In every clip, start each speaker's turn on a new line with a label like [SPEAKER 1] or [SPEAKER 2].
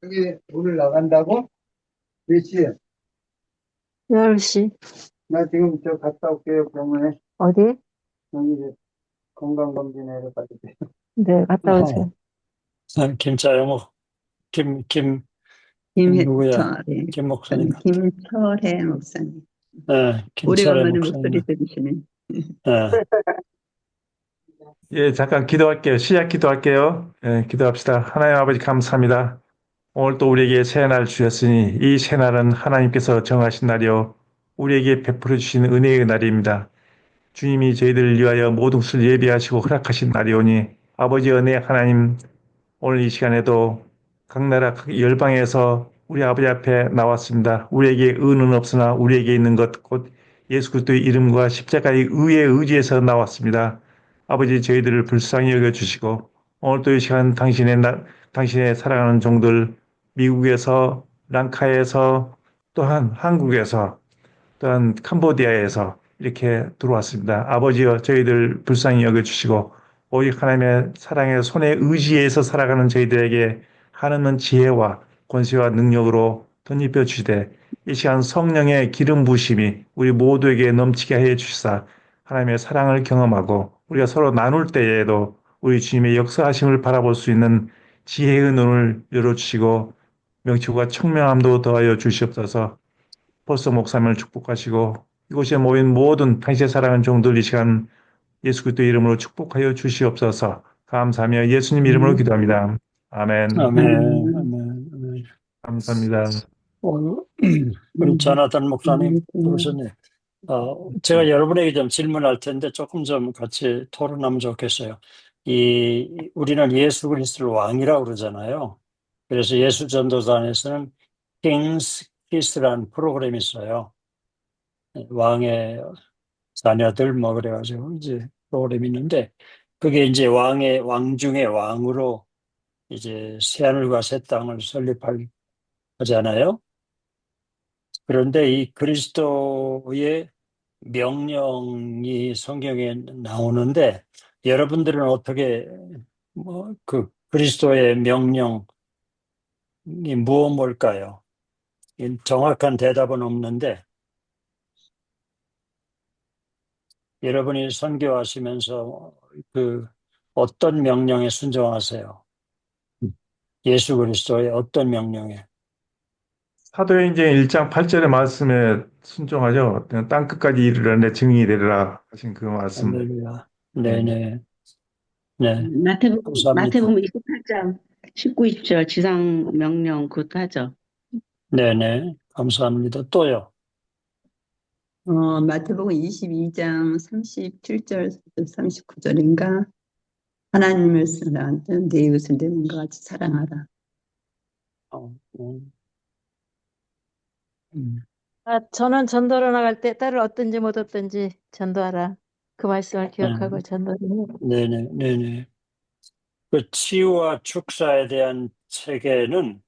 [SPEAKER 1] 여기 오늘 나간다고? 몇 시에?
[SPEAKER 2] 10시.
[SPEAKER 1] 나 지금 저 갔다 올게요, 병원에.
[SPEAKER 2] 어디?
[SPEAKER 1] 여기 이제 건강검진하러 가야 돼.
[SPEAKER 2] 네, 갔다
[SPEAKER 3] 어,
[SPEAKER 2] 오세요.
[SPEAKER 3] 김자영호, 누구야?
[SPEAKER 4] 김철의,
[SPEAKER 3] 김 목사님.
[SPEAKER 4] 김철의 목사님.
[SPEAKER 3] 김철의
[SPEAKER 4] 오래간만에 목소리
[SPEAKER 3] 목사님.
[SPEAKER 4] 들으시네.
[SPEAKER 3] 예,
[SPEAKER 5] 예, 잠깐 기도할게요. 시작 기도할게요. 예, 기도합시다. 하나님 아버지 감사합니다. 오늘 또 우리에게 새 날 주셨으니 이 새 날은 하나님께서 정하신 날이요. 우리에게 베풀어 주신 은혜의 날입니다. 주님이 저희들을 위하여 모든 것을 예비하시고 허락하신 날이오니 아버지 은혜 하나님 오늘 이 시간에도 각 나라 각 열방에서 우리 아버지 앞에 나왔습니다. 우리에게 의는 없으나 우리에게 있는 것 곧 예수 그리스도의 이름과 십자가의 의에 의지해서 나왔습니다. 아버지 저희들을 불쌍히 여겨주시고 오늘 또 이 시간 당신의 사랑하는 종들 미국에서 랑카에서 또한 한국에서 또한 캄보디아에서 이렇게 들어왔습니다. 아버지여 저희들 불쌍히 여겨주시고 오직 하나님의 사랑의 손에 의지해서 살아가는 저희들에게 하나님은 지혜와 권세와 능력으로 덧입혀 주시되 이 시간 성령의 기름 부심이 우리 모두에게 넘치게 해 주시사 하나님의 사랑을 경험하고 우리가 서로 나눌 때에도 우리 주님의 역사하심을 바라볼 수 있는 지혜의 눈을 열어주시고 명철과 청명함도 더하여 주시옵소서. 벌써 목사님을 축복하시고 이곳에 모인 모든 당신의 사랑하는 종들 이 시간 예수 그리스도 이름으로 축복하여 주시옵소서. 감사하며 예수님 이름으로 기도합니다. 아멘.
[SPEAKER 3] 아멘,
[SPEAKER 4] 음,
[SPEAKER 3] 아멘, 아멘.
[SPEAKER 5] 감사합니다.
[SPEAKER 3] 오늘, 우리 자나단 목사님 들으셨네. 제가 여러분에게 좀 질문할 텐데 조금 좀 같이 토론하면 좋겠어요. 우리는 예수 그리스도를 왕이라고 그러잖아요. 그래서 예수 전도단에서는 King's Kiss라는 프로그램이 있어요. 왕의 자녀들 뭐 그래가지고 이제 프로그램이 있는데 그게 이제 왕 중에 왕으로 이제 새하늘과 새 땅을 하잖아요. 그런데 이 그리스도의 명령이 성경에 나오는데 여러분들은 어떻게 뭐 그 그리스도의 명령이 뭘까요? 정확한 대답은 없는데 여러분이 선교하시면서 그 어떤 명령에 순종하세요? 예수 그리스도의 어떤 명령에?
[SPEAKER 5] 사도행전 1장 8절의 말씀에 순종하죠. 땅 끝까지 이르러 내 증인이 되리라 하신 그 말씀.
[SPEAKER 3] 할렐루야.
[SPEAKER 5] 네.
[SPEAKER 3] 네네. 네. 감사합니다.
[SPEAKER 4] 마태복음 28장 19, 20절 지상 명령 그것도 하죠.
[SPEAKER 3] 네네. 감사합니다. 또요.
[SPEAKER 4] 마태복음 22장 37절, 39절인가? 하나님을 사랑하든 내 이웃을 내 몸과 같이 사랑하라.
[SPEAKER 3] 어, 음.
[SPEAKER 2] 저는 전도로 나갈 때 딸을 얻든지 못 얻든지 전도하라. 그 말씀을 기억하고 전도를 해요.
[SPEAKER 3] 네네, 네네. 그 치유와 축사에 대한 체계는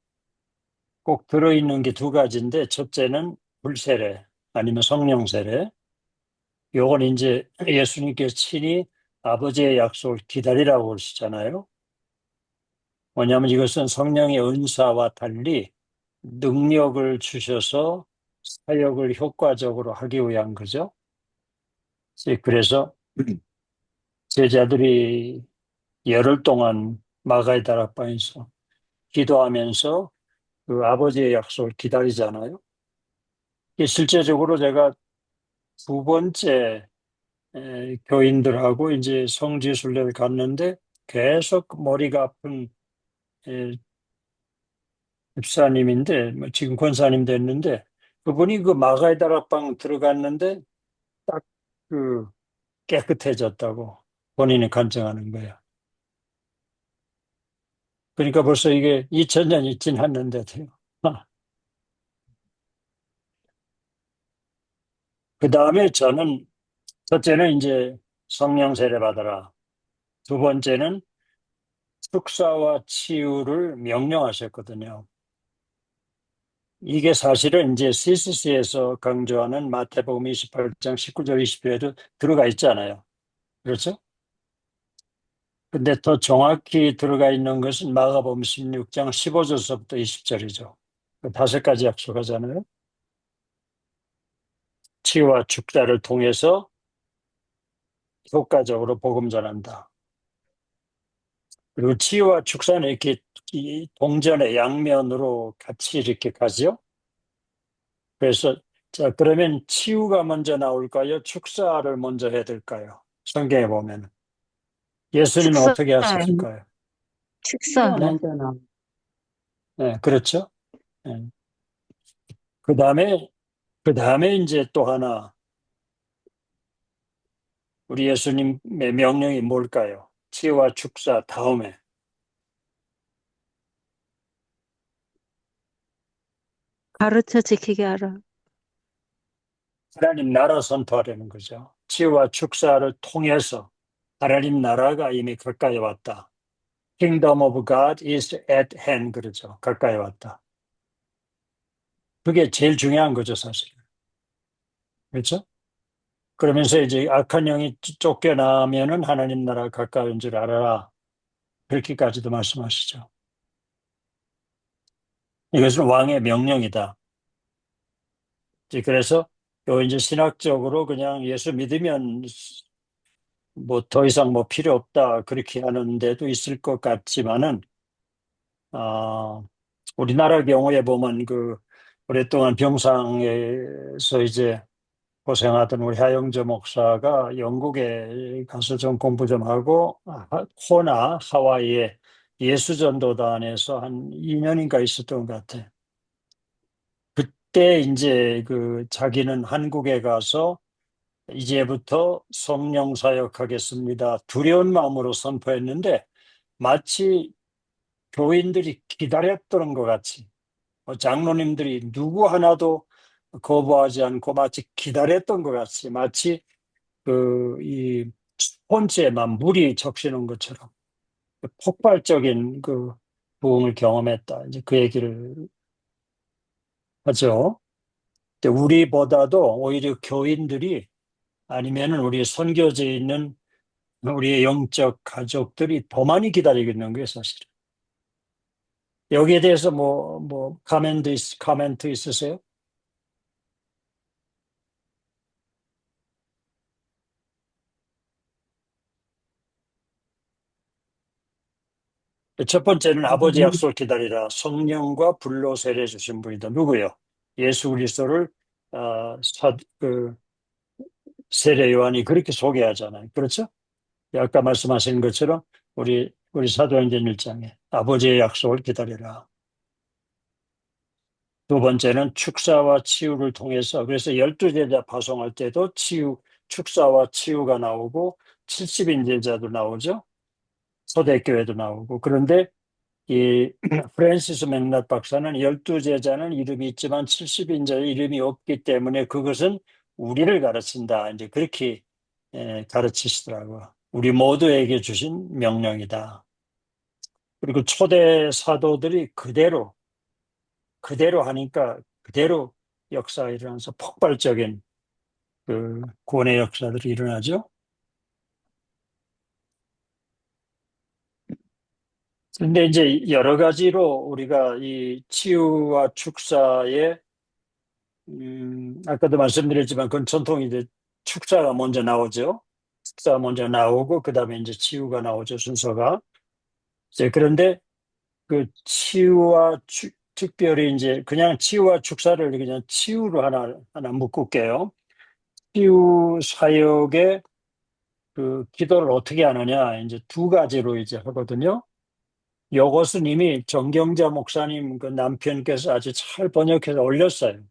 [SPEAKER 3] 꼭 들어있는 게 두 가지인데, 첫째는 불세례, 아니면 성령 세례. 요건 이제 예수님께서 친히 아버지의 약속을 기다리라고 그러시잖아요. 뭐냐면 이것은 성령의 은사와 달리 능력을 주셔서 사역을 효과적으로 하기 위한 거죠. 그래서 제자들이 열흘 동안 마가의 다락방에서 기도하면서 그 아버지의 약속을 기다리잖아요. 이게 실제적으로 제가 두 번째 교인들하고 이제 성지순례를 갔는데 계속 머리가 아픈 집사님인데 뭐 지금 권사님 됐는데 그분이 그 마가의 다락방 들어갔는데 딱 그 깨끗해졌다고 본인이 간증하는 거예요. 그러니까 벌써 이게 2000년이 지났는데도요. 그 다음에 저는 첫째는 이제 성령 세례 받아라. 두 번째는 축사와 치유를 명령하셨거든요. 이게 사실은 이제 CCC에서 강조하는 마태복음 28장 19절 20절에도 들어가 있잖아요. 그렇죠? 근데 더 정확히 들어가 있는 것은 마가복음 16장 15절서부터 20절이죠. 그 5가지 약속하잖아요. 치유와 축사를 통해서 효과적으로 복음 전한다. 그리고 치유와 축사는 이렇게 이 동전의 양면으로 같이 이렇게 가죠. 그래서 자, 그러면 치유가 먼저 나올까요? 축사를 먼저 해야 될까요? 성경에 보면 예수님은
[SPEAKER 2] 축사,
[SPEAKER 3] 어떻게 하셨을까요?
[SPEAKER 2] 축사.
[SPEAKER 3] 네,
[SPEAKER 4] 먼저 나오고.
[SPEAKER 3] 네, 그렇죠. 네. 그 다음에 이제 또 하나 우리 예수님의 명령이 뭘까요? 치유와 축사 다음에
[SPEAKER 2] 가르쳐 지키게 하라.
[SPEAKER 3] 하나님 나라 선포하려는 거죠. 치유와 축사를 통해서 하나님 나라가 이미 가까이 왔다. Kingdom of God is at hand 그러죠. 가까이 왔다. 그게 제일 중요한 거죠, 사실. 그렇죠? 그러면서 이제 악한 영이 쫓겨나면은 하나님 나라가 가까운 줄 알아라. 그렇게까지도 말씀하시죠. 이것은 왕의 명령이다. 이제 그래서 요 이제 신학적으로 그냥 예수 믿으면 뭐 더 이상 뭐 필요 없다 그렇게 하는 데도 있을 것 같지만은 우리나라 경우에 보면 그 오랫동안 병상에서 이제 고생하던 우리 하영조 목사가 영국에 가서 좀 공부 좀 하고 호나 하와이에 예수전도단에서 한 2년인가 있었던 것 같아. 그때 이제 그 자기는 한국에 가서 이제부터 성령 사역하겠습니다. 두려운 마음으로 선포했는데 마치 교인들이 기다렸던 것 같이 장로님들이 누구 하나도 거부하지 않고 마치 기다렸던 것 같이 마치 이 스폰지에만 물이 적시는 것처럼 폭발적인 그 부흥을 경험했다. 이제 그 얘기를 하죠. 근데 우리보다도 오히려 교인들이 아니면은 우리 선교지에 있는 우리의 영적 가족들이 더 많이 기다리고 있는 거예요, 사실. 여기에 대해서 코멘트 있으세요? 첫 번째는 아버지 약속을 기다리라. 성령과 불로 세례 주신 분이다. 누구요? 예수 그리스도를 세례 요한이 그렇게 소개하잖아요. 그렇죠? 아까 말씀하신 것처럼 우리 사도행전 1장에 아버지의 약속을 기다리라. 두 번째는 축사와 치유를 통해서 그래서 12제자 파송할 때도 축사와 치유가 나오고 70인 제자도 나오죠. 초대교회도 나오고 그런데 이 프랜시스 맥낫 박사는 12제자는 이름이 있지만 70인자의 이름이 없기 때문에 그것은 우리를 가르친다. 이제 그렇게 가르치시더라고요. 우리 모두에게 주신 명령이다. 그리고 초대 사도들이 그대로 하니까 그대로 역사가 일어나서 폭발적인 그 구원의 역사들이 일어나죠. 근데 이제 여러 가지로 우리가 이 치유와 축사의 아까도 말씀드렸지만 그건 전통이 이제 축사가 먼저 나오죠. 축사가 먼저 나오고 그다음에 이제 치유가 나오죠, 순서가. 이제 그런데 그 치유와 특별히 이제 그냥 치유와 축사를 그냥 치유로 하나 묶을게요. 치유 사역의 그 기도를 어떻게 하느냐 이제 두 가지로 이제 하거든요. 이것은 이미 정경자 목사님 그 남편께서 아주 잘 번역해서 올렸어요.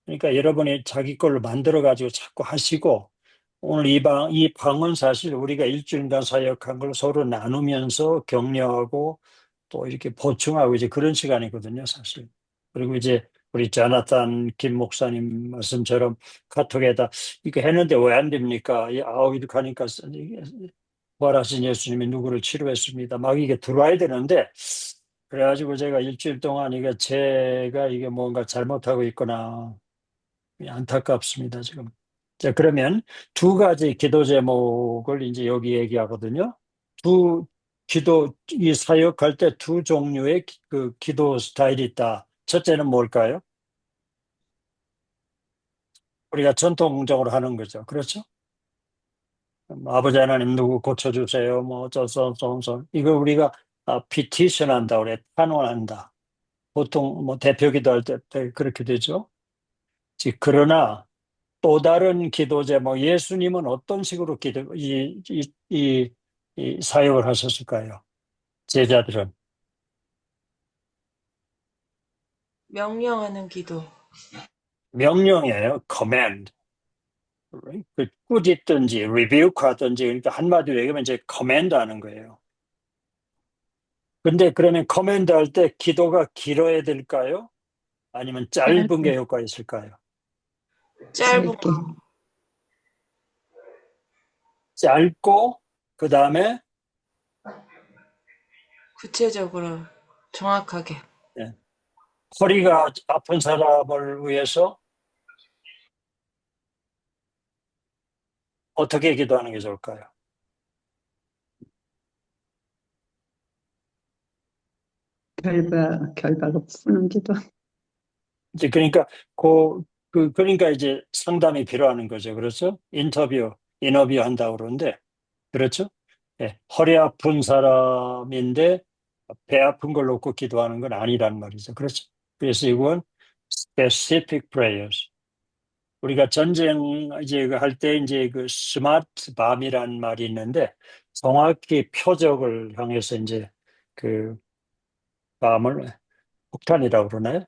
[SPEAKER 3] 그러니까 여러분이 자기 걸로 만들어 가지고 자꾸 하시고 오늘 이 방은 사실 우리가 일주일간 사역한 걸 서로 나누면서 격려하고 또 이렇게 보충하고 이제 그런 시간이거든요, 사실. 그리고 이제 우리 자나탄 김 목사님 말씀처럼 카톡에다 이거 했는데 왜 안 됩니까? 이렇게 하니까 부활하신 예수님이 누구를 치료했습니다. 막 이게 들어와야 되는데 그래가지고 제가 일주일 동안 제가 이게 뭔가 잘못하고 있거나 안타깝습니다, 지금. 자, 그러면 두 가지 기도 제목을 이제 여기 얘기하거든요. 이 사역할 때 두 종류의 그 기도 스타일이 있다. 첫째는 뭘까요? 우리가 전통적으로 하는 거죠. 그렇죠? 아버지 하나님 누구 고쳐주세요. 뭐 어쩌서 이걸 우리가 피티션 한다 그래. 탄원한다. 보통 뭐 대표 기도할 때 그렇게 되죠. 그러나 또 다른 기도 제목, 예수님은 어떤 식으로 이 사역을 하셨을까요? 제자들은.
[SPEAKER 6] 명령하는 기도.
[SPEAKER 3] 명령이에요. command. 그 꾸짖든지, rebuke 하든지, 그러니까 한마디로 얘기하면 이제 command 하는 거예요. 근데 그러면 command 할 때 기도가 길어야 될까요? 아니면 짧은 게 효과가 있을까요?
[SPEAKER 6] 짧고
[SPEAKER 3] 짧고, 그 다음에,
[SPEAKER 6] 구체적으로 정확하게.
[SPEAKER 3] 허리가 아픈 사람을 위해서 어떻게 기도하는 게 좋을까요?
[SPEAKER 4] 결박을 푸는 기도.
[SPEAKER 3] 이제 그러니까 그러니까 이제 상담이 필요한 거죠. 그렇죠? 인터뷰 한다고 그러는데, 그렇죠? 예, 허리 아픈 사람인데 배 아픈 걸 놓고 기도하는 건 아니란 말이죠. 그렇죠? 그래서 이건 specific prayers. 우리가 전쟁 이제 할 때 이제 그 스마트 밤이란 말이 있는데 정확히 표적을 향해서 이제 그 밤을 폭탄이라고 그러나요?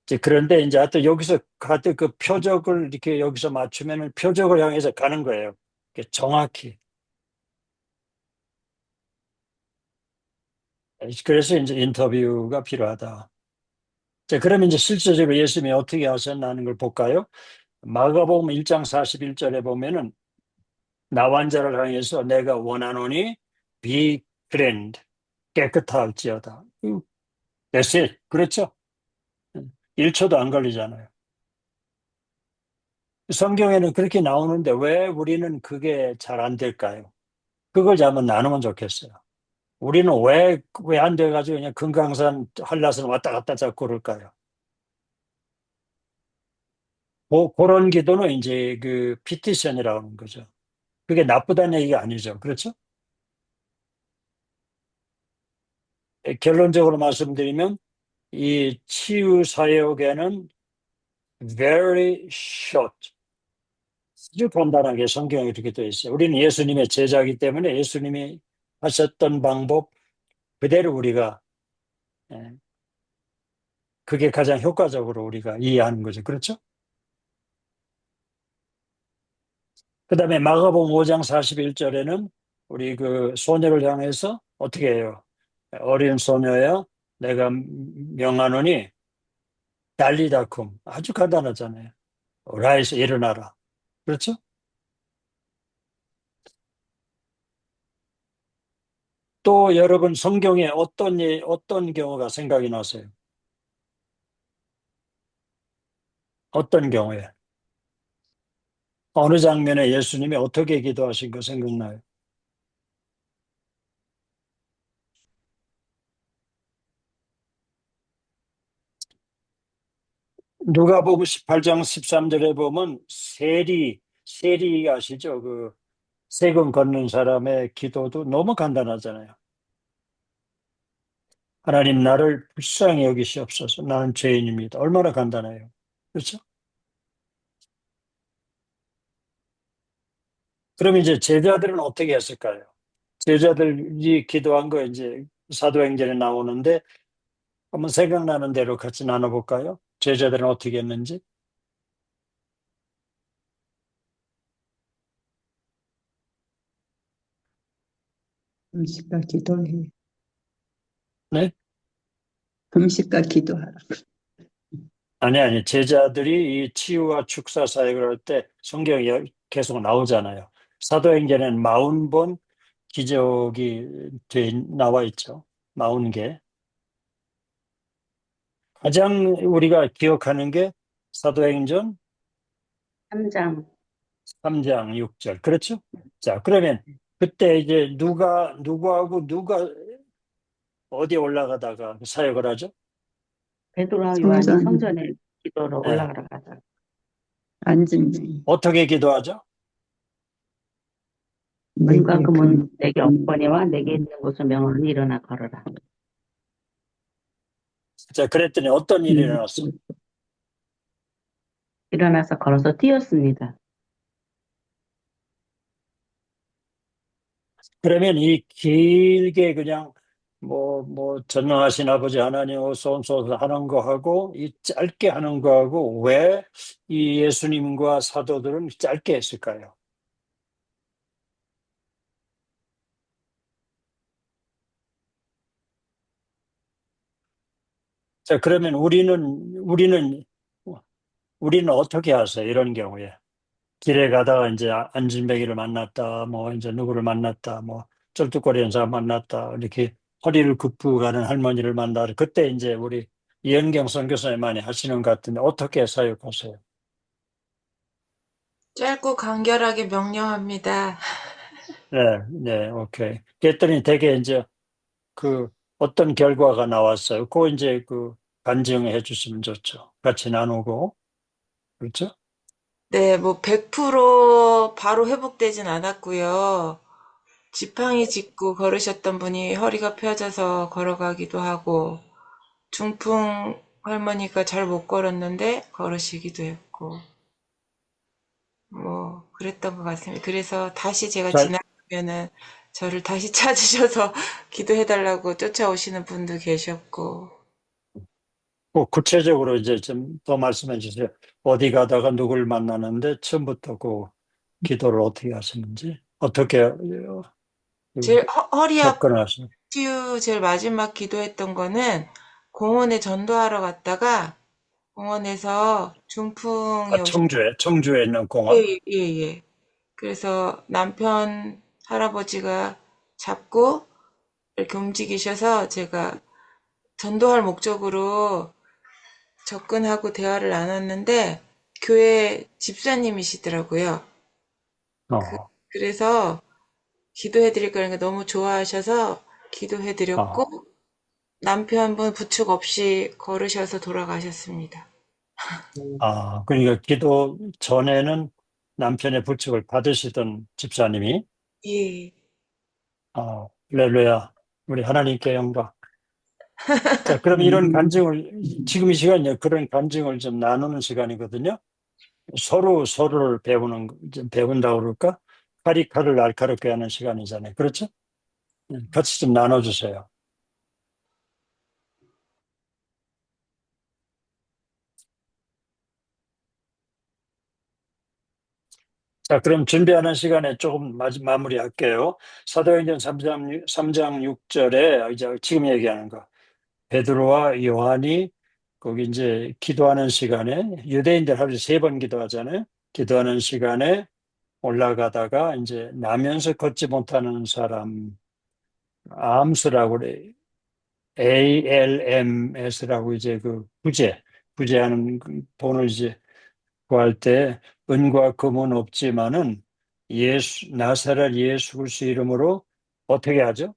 [SPEAKER 3] 이제 그런데 이제 하여튼 여기서 하여튼 그 표적을 이렇게 여기서 맞추면은 표적을 향해서 가는 거예요. 정확히. 그래서 이제 인터뷰가 필요하다. 자, 그러면 이제 실제적으로 예수님이 어떻게 하셨나 하는 걸 볼까요? 마가복음 1장 41절에 보면은 나환 자를 향해서 내가 원하노니 be cleansed, 깨끗할지어다. That's it. 그렇죠? 1초도 안 걸리잖아요. 성경에는 그렇게 나오는데 왜 우리는 그게 잘 안 될까요? 그걸 한번 나누면 좋겠어요. 우리는 왜 안 돼가지고 그냥 금강산 한라산 왔다 갔다 자꾸 그럴까요? 그런 기도는 이제 그 피티션이라고 하는 거죠. 그게 나쁘다는 얘기가 아니죠. 그렇죠? 결론적으로 말씀드리면 이 치유 사역에는 very short, 아주 간단하게 성경에 이렇게 되어 있어요. 우리는 예수님의 제자이기 때문에 예수님이 하셨던 방법 그대로 우리가 예, 그게 가장 효과적으로 우리가 이해하는 거죠. 그렇죠? 그 다음에 마가복음 5장 41절에는 우리 그 소녀를 향해서 어떻게 해요? 어린 소녀야 내가 명하노니 달리다쿰. 아주 간단하잖아요. 라이스 일어나라. 그렇죠? 또 여러분 성경에 어떤 경우가 생각이 나세요? 어떤 경우에? 어느 장면에 예수님이 어떻게 기도하신 거 생각나요? 누가복음 18장 13절에 보면 세리 아시죠? 그 세금 걷는 사람의 기도도 너무 간단하잖아요. 하나님 나를 불쌍히 여기시옵소서. 나는 죄인입니다. 얼마나 간단해요. 그렇죠? 그럼 이제 제자들은 어떻게 했을까요? 제자들이 기도한 거 이제 사도행전에 나오는데 한번 생각나는 대로 같이 나눠볼까요? 제자들은 어떻게 했는지?
[SPEAKER 4] 금식과 기도해.
[SPEAKER 3] 네?
[SPEAKER 4] 금식과 기도하라.
[SPEAKER 3] 아니. 제자들이 이 치유와 축사 사역을 할 때 성경이 계속 나오잖아요. 사도행전에는 40번 기적이 나와 있죠. 40개. 가장 우리가 기억하는 게 사도행전
[SPEAKER 4] 3장.
[SPEAKER 3] 3장 6절. 그렇죠? 자, 그러면 그때 이제 누구하고 누가 어디 올라가다가 사역을 하죠?
[SPEAKER 4] 베드로와 요한이
[SPEAKER 1] 성전.
[SPEAKER 4] 성전에 기도로
[SPEAKER 3] 네.
[SPEAKER 4] 올라가러 가자.
[SPEAKER 1] 앉은
[SPEAKER 3] 어떻게 기도하죠?
[SPEAKER 4] 은과
[SPEAKER 1] 내게
[SPEAKER 4] 금은 내게 없거니와 내게 있는 것을 명하니 일어나 걸어라.
[SPEAKER 3] 자, 그랬더니 어떤 일이 일어났어?
[SPEAKER 4] 일어나서 걸어서 뛰었습니다.
[SPEAKER 3] 그러면 이 길게 그냥 전능하신 아버지 하나님 어서오소서 하는 거하고 이 짧게 하는 거하고 왜 이 예수님과 사도들은 짧게 했을까요? 자, 그러면 우리는 어떻게 하세요? 이런 경우에. 길에 가다가 이제 안진뱅이를 만났다, 이제 누구를 만났다, 쩔뚝거리는 사람 만났다, 이렇게 허리를 굽고 가는 할머니를 만나다. 그때 이제 우리 이현경 선교사님 많이 하시는 것 같은데 어떻게 사역하세요?
[SPEAKER 6] 짧고 간결하게 명령합니다.
[SPEAKER 3] 네, 네, 오케이. 그랬더니 되게 이제 그 어떤 결과가 나왔어요. 그거 이제 간증해 주시면 좋죠. 같이 나누고. 그렇죠?
[SPEAKER 6] 네, 100% 바로 회복되진 않았고요. 지팡이 짚고 걸으셨던 분이 허리가 펴져서 걸어가기도 하고, 중풍 할머니가 잘 못 걸었는데 걸으시기도 했고, 그랬던 것 같습니다. 그래서 다시 제가
[SPEAKER 3] 자,
[SPEAKER 6] 지나가면은 저를 다시 찾으셔서 기도해달라고 쫓아오시는 분도 계셨고,
[SPEAKER 3] 구체적으로 이제 좀 더 말씀해 주세요. 어디 가다가 누굴 만나는데 처음부터 기도를 어떻게 하시는지, 어떻게
[SPEAKER 6] 제일 허리 아픈
[SPEAKER 3] 접근하시는.
[SPEAKER 6] 치유 제일 마지막 기도했던 거는 공원에 전도하러 갔다가 공원에서 중풍이
[SPEAKER 3] 청주에 있는 공원.
[SPEAKER 6] 예, 예, 예. 그래서 남편 할아버지가 잡고 이렇게 움직이셔서 제가 전도할 목적으로 접근하고 대화를 나눴는데 교회 집사님이시더라고요.
[SPEAKER 3] 어,
[SPEAKER 6] 그래서 기도해드릴 거니까 너무 좋아하셔서
[SPEAKER 3] 어.
[SPEAKER 6] 기도해드렸고 남편분 부축 없이 걸으셔서 돌아가셨습니다.
[SPEAKER 3] 그러니까 기도 전에는 남편의 부축을 받으시던 집사님이,
[SPEAKER 6] 예.
[SPEAKER 3] 할렐루야, 우리 하나님께 영광. 자, 그럼 이런 지금 이 시간에 그런 간증을 좀 나누는 시간이거든요. 서로를 좀 배운다고 그럴까? 칼이 칼을 날카롭게 하는 시간이잖아요. 그렇죠? 같이 좀 나눠주세요. 자, 그럼 준비하는 시간에 조금 마무리할게요. 사도행전 3장 6절에 이제 지금 얘기하는 거. 베드로와 요한이 거기 이제 기도하는 시간에 유대인들 하루에 3번 기도하잖아요. 기도하는 시간에 올라가다가 이제 나면서 걷지 못하는 사람 암스라고 그래. ALMS라고 이제 부재하는 돈을 이제 구할 때 은과 금은 없지만은 나사렛 예수 그리스도 이름으로 어떻게 하죠?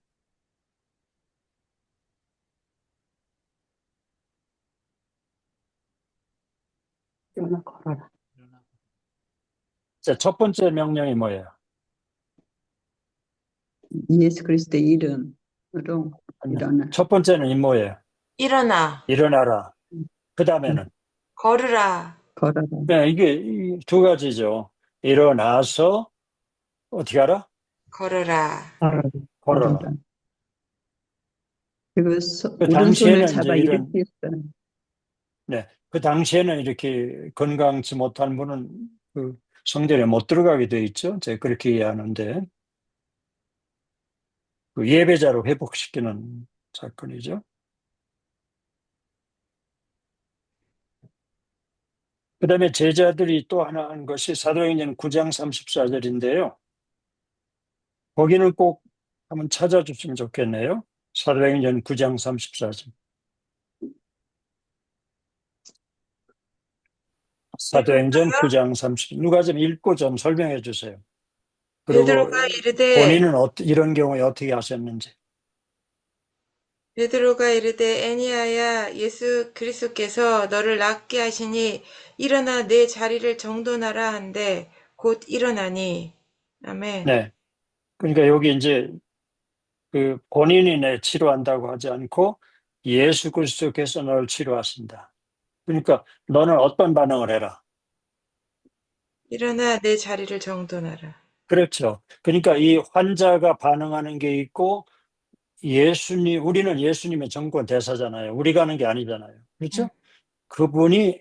[SPEAKER 4] 일어나 걸어라.
[SPEAKER 3] 자, 첫 번째 명령이 뭐예요?
[SPEAKER 1] 예수 그리스도의 이름으로 일어나.
[SPEAKER 3] 첫 번째는 뭐예요?
[SPEAKER 6] 일어나,
[SPEAKER 3] 일어나라. 그 다음에는
[SPEAKER 6] 걸으라,
[SPEAKER 1] 걸어라.
[SPEAKER 3] 네, 이게 이 두 가지죠. 일어나서 어떻게 하라?
[SPEAKER 6] 걸으라.
[SPEAKER 4] 걸어라.
[SPEAKER 3] 걸어라.
[SPEAKER 1] 걸어라. 그리고
[SPEAKER 3] 그
[SPEAKER 1] 오른손을
[SPEAKER 3] 당시에는 이제
[SPEAKER 1] 잡아 일으켰어요.
[SPEAKER 3] 네, 그 당시에는 이렇게 건강치 못한 분은 성전에 못 들어가게 돼 있죠. 제가 그렇게 이해하는데 예배자로 회복시키는 사건이죠. 그 다음에 제자들이 또 하나 한 것이 사도행전 9장 34절인데요. 거기는 꼭 한번 찾아주시면 좋겠네요. 사도행전 9장 34절. 사도행전 9장 30. 누가 좀 읽고 좀 설명해 주세요. 그리고
[SPEAKER 6] 베드로가 이르되
[SPEAKER 3] 본인은 이런 경우에 어떻게 하셨는지.
[SPEAKER 6] 애니야야 예수 그리스도께서 너를 낫게 하시니 일어나 내 자리를 정돈하라 한데 곧 일어나니. 아멘.
[SPEAKER 3] 네. 그러니까 여기 이제 그 본인이 내 치료한다고 하지 않고 예수 그리스도께서 너를 치료하신다. 그러니까 너는 어떤 반응을 해라.
[SPEAKER 6] 일어나 내 자리를 정돈하라.
[SPEAKER 3] 그렇죠. 그러니까 이 환자가 반응하는 게 있고 우리는 예수님의 정권 대사잖아요. 우리가 하는 게 아니잖아요. 그렇죠? 그분이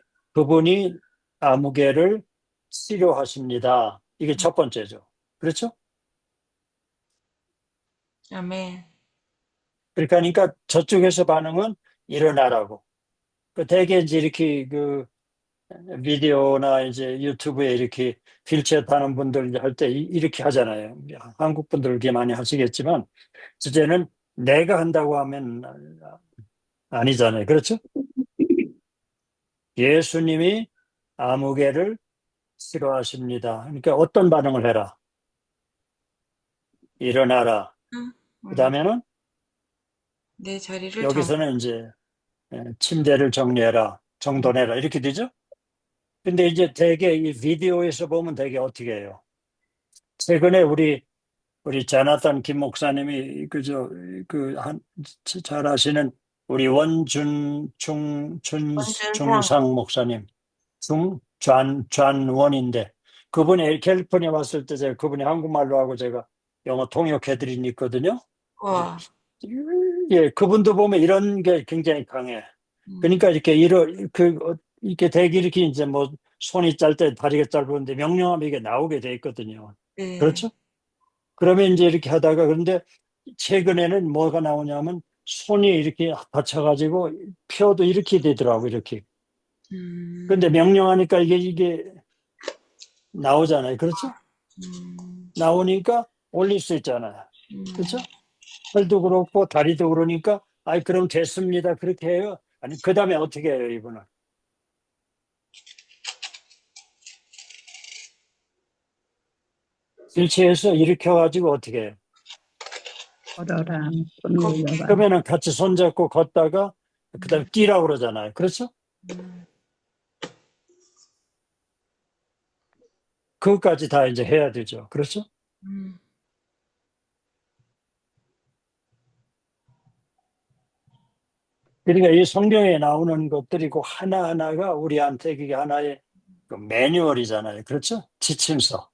[SPEAKER 3] 아무개를 치료하십니다. 이게 첫 번째죠. 그렇죠?
[SPEAKER 6] 아멘.
[SPEAKER 3] 그러니까 저쪽에서 반응은 일어나라고. 그 대개 이제 이렇게 그 비디오나 이제 유튜브에 이렇게 휠체어 타는 분들 할 때 이렇게 하잖아요. 한국 분들 그렇게 많이 하시겠지만, 주제는 내가 한다고 하면 아니잖아요. 그렇죠? 예수님이 아무개를 치료하십니다. 그러니까 어떤 반응을 해라. 일어나라. 그 다음에는
[SPEAKER 6] 내 자리를
[SPEAKER 3] 여기서는 이제 침대를 정리해라. 정돈해라. 이렇게 되죠? 근데 이제 대개 이 비디오에서 보면 대개 어떻게 해요? 최근에 우리 자나탄 김 목사님이 잘 아시는 우리 준상 목사님 존원인데 그분이 캘리포니아 왔을 때 제가 그분이 한국말로 하고 제가 영어 통역해드린 있거든요.
[SPEAKER 6] 와.
[SPEAKER 3] 예, 그분도 보면 이런 게 굉장히 강해. 그러니까 이렇게 되게 이렇게 이제 뭐 손이 짧대 다리가 짧은데 명령하면 이게 나오게 돼 있거든요.
[SPEAKER 6] 네.
[SPEAKER 3] 그렇죠? 그러면 이제 이렇게 하다가 그런데 최근에는 뭐가 나오냐면 손이 이렇게 다쳐가지고 펴도 이렇게 되더라고 이렇게. 근데 명령하니까 이게 나오잖아요. 그렇죠? 나오니까 올릴 수 있잖아요. 그렇죠? 팔도 그렇고 다리도 그러니까 아이 그럼 됐습니다. 그렇게 해요. 아니 그 다음에 어떻게 해요 이분은? 일체에서 일으켜가지고 어떻게 해요?
[SPEAKER 4] 걸어라, 손 올려라.
[SPEAKER 3] 그러면은 같이 손잡고 걷다가 그 다음에 뛰라고 그러잖아요. 그렇죠? 그것까지 다 이제 해야 되죠. 그렇죠? 그러니까 이 성경에 나오는 것들이고 하나하나가 우리한테 그게 하나의 그 매뉴얼이잖아요. 그렇죠? 지침서.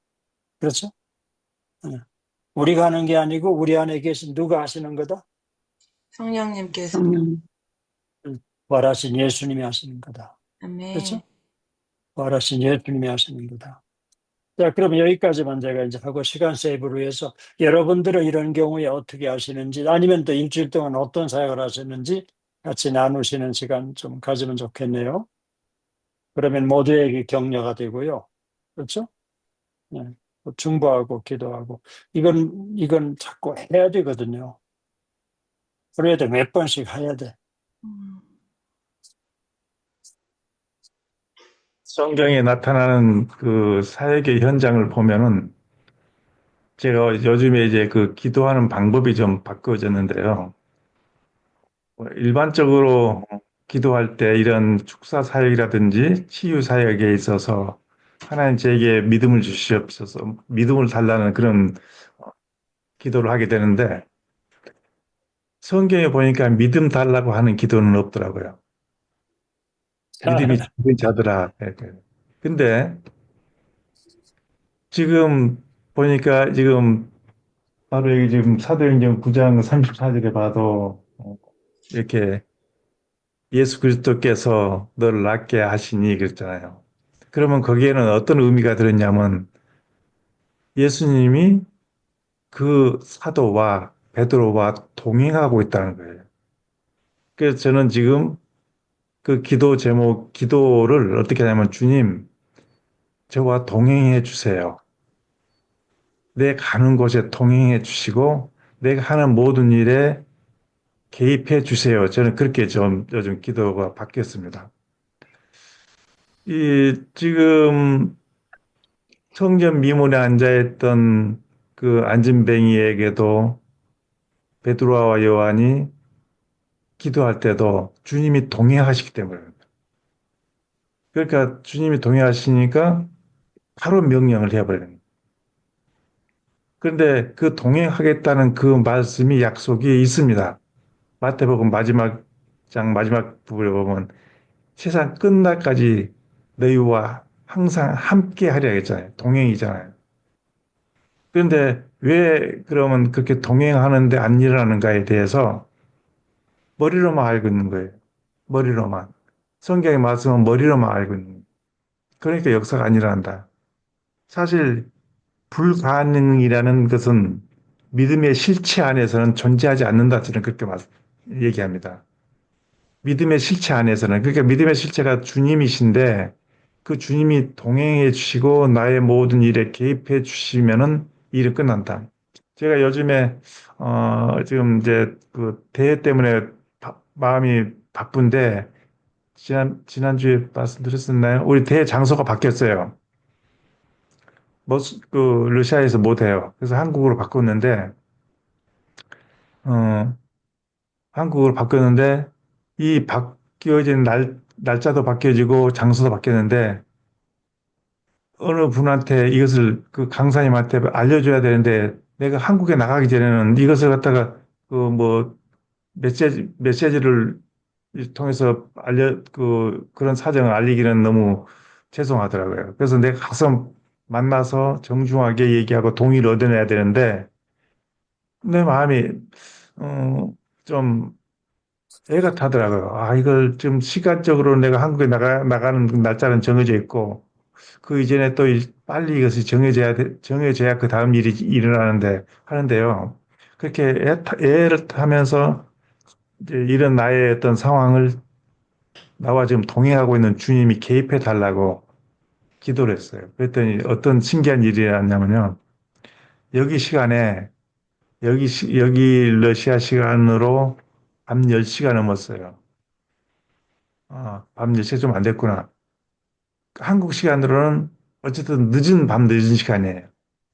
[SPEAKER 3] 그렇죠? 응. 우리가 하는 게 아니고 우리 안에 계신 누가 하시는 거다?
[SPEAKER 6] 성령님께서.
[SPEAKER 4] 성령.
[SPEAKER 3] 부활하신 예수님이 하시는 거다.
[SPEAKER 6] 아멘.
[SPEAKER 3] 그렇죠? 부활하신 예수님이 하시는 거다. 자, 그럼 여기까지만 제가 이제 하고 시간 세이브를 위해서 여러분들은 이런 경우에 어떻게 하시는지 아니면 또 일주일 동안 어떤 사역을 하셨는지 같이 나누시는 시간 좀 가지면 좋겠네요. 그러면 모두에게 격려가 되고요. 그렇죠? 네. 중보하고 기도하고 이건 자꾸 해야 되거든요. 그래도 몇 번씩 해야 돼.
[SPEAKER 5] 성경에 나타나는 그 사역의 현장을 보면은 제가 요즘에 이제 그 기도하는 방법이 좀 바꿔졌는데요. 일반적으로 기도할 때 이런 축사 사역이라든지 치유 사역에 있어서 하나님 제게 믿음을 주시옵소서, 믿음을 달라는 그런 기도를 하게 되는데 성경에 보니까 믿음 달라고 하는 기도는 없더라고요. 믿음이 적은 자들아. 근데 지금 보니까 지금 바로 여기 지금 사도행전 9장 34절에 봐도 이렇게 예수 그리스도께서 너를 낫게 하시니 그랬잖아요. 그러면 거기에는 어떤 의미가 들었냐면 예수님이 그 사도와 베드로와 동행하고 있다는 거예요. 그래서 저는 지금 그 기도 제목, 기도를 어떻게 하냐면 주님, 저와 동행해 주세요. 내 가는 곳에 동행해 주시고 내가 하는 모든 일에 개입해 주세요. 저는 그렇게 좀 요즘 기도가 바뀌었습니다. 지금 성전 미문에 앉아있던 그 안진뱅이에게도 베드로와 요한이 기도할 때도 주님이 동행하시기 때문에. 그러니까 주님이 동행하시니까 바로 명령을 해버리는 거예요. 그런데 그 동행하겠다는 그 말씀이 약속이 있습니다. 마태복음 마지막 장 마지막 부분에 보면 세상 끝날까지 너희와 항상 함께 하려 했잖아요. 동행이잖아요. 그런데 왜 그러면 그렇게 동행하는데 안 일어나는가에 대해서 머리로만 알고 있는 거예요. 머리로만. 성경의 말씀은 머리로만 알고 있는 거예요. 그러니까 역사가 안 일어난다. 사실 불가능이라는 것은 믿음의 실체 안에서는 존재하지 않는다. 저는 그렇게 얘기합니다. 믿음의 실체 안에서는. 그러니까 믿음의 실체가 주님이신데 그 주님이 동행해 주시고 나의 모든 일에 개입해 주시면은 일이 끝난다. 제가 요즘에 지금 이제 그 대회 때문에 마음이 바쁜데 지난주에 말씀드렸었나요? 우리 대회 장소가 바뀌었어요. 그 러시아에서 못 해요. 그래서 한국으로 바꿨는데 어, 한국으로 바뀌었는데 이 바뀌어진 날짜도 바뀌어지고 장소도 바뀌었는데 어느 분한테 이것을 그 강사님한테 알려줘야 되는데 내가 한국에 나가기 전에는 이것을 갖다가 그 뭐 메시지를 통해서 그런 사정을 알리기는 너무 죄송하더라고요. 그래서 내가 가서 만나서 정중하게 얘기하고 동의를 얻어내야 되는데 내 마음이 좀 애가 타더라고요. 아, 이걸 좀 시간적으로 내가 한국에 나가는 날짜는 정해져 있고 그 이전에 또 빨리 이것이 정해져야 그 다음 일이 일어나는데 하는데요. 그렇게 애를 타면서 이제 이런 나의 어떤 상황을 나와 지금 동행하고 있는 주님이 개입해 달라고 기도를 했어요. 그랬더니 어떤 신기한 일이 일어났냐면요. 여기 시간에 여기 러시아 시간으로 밤 10시가 넘었어요. 밤 10시가 좀 안 됐구나. 한국 시간으로는 어쨌든 늦은 시간이에요.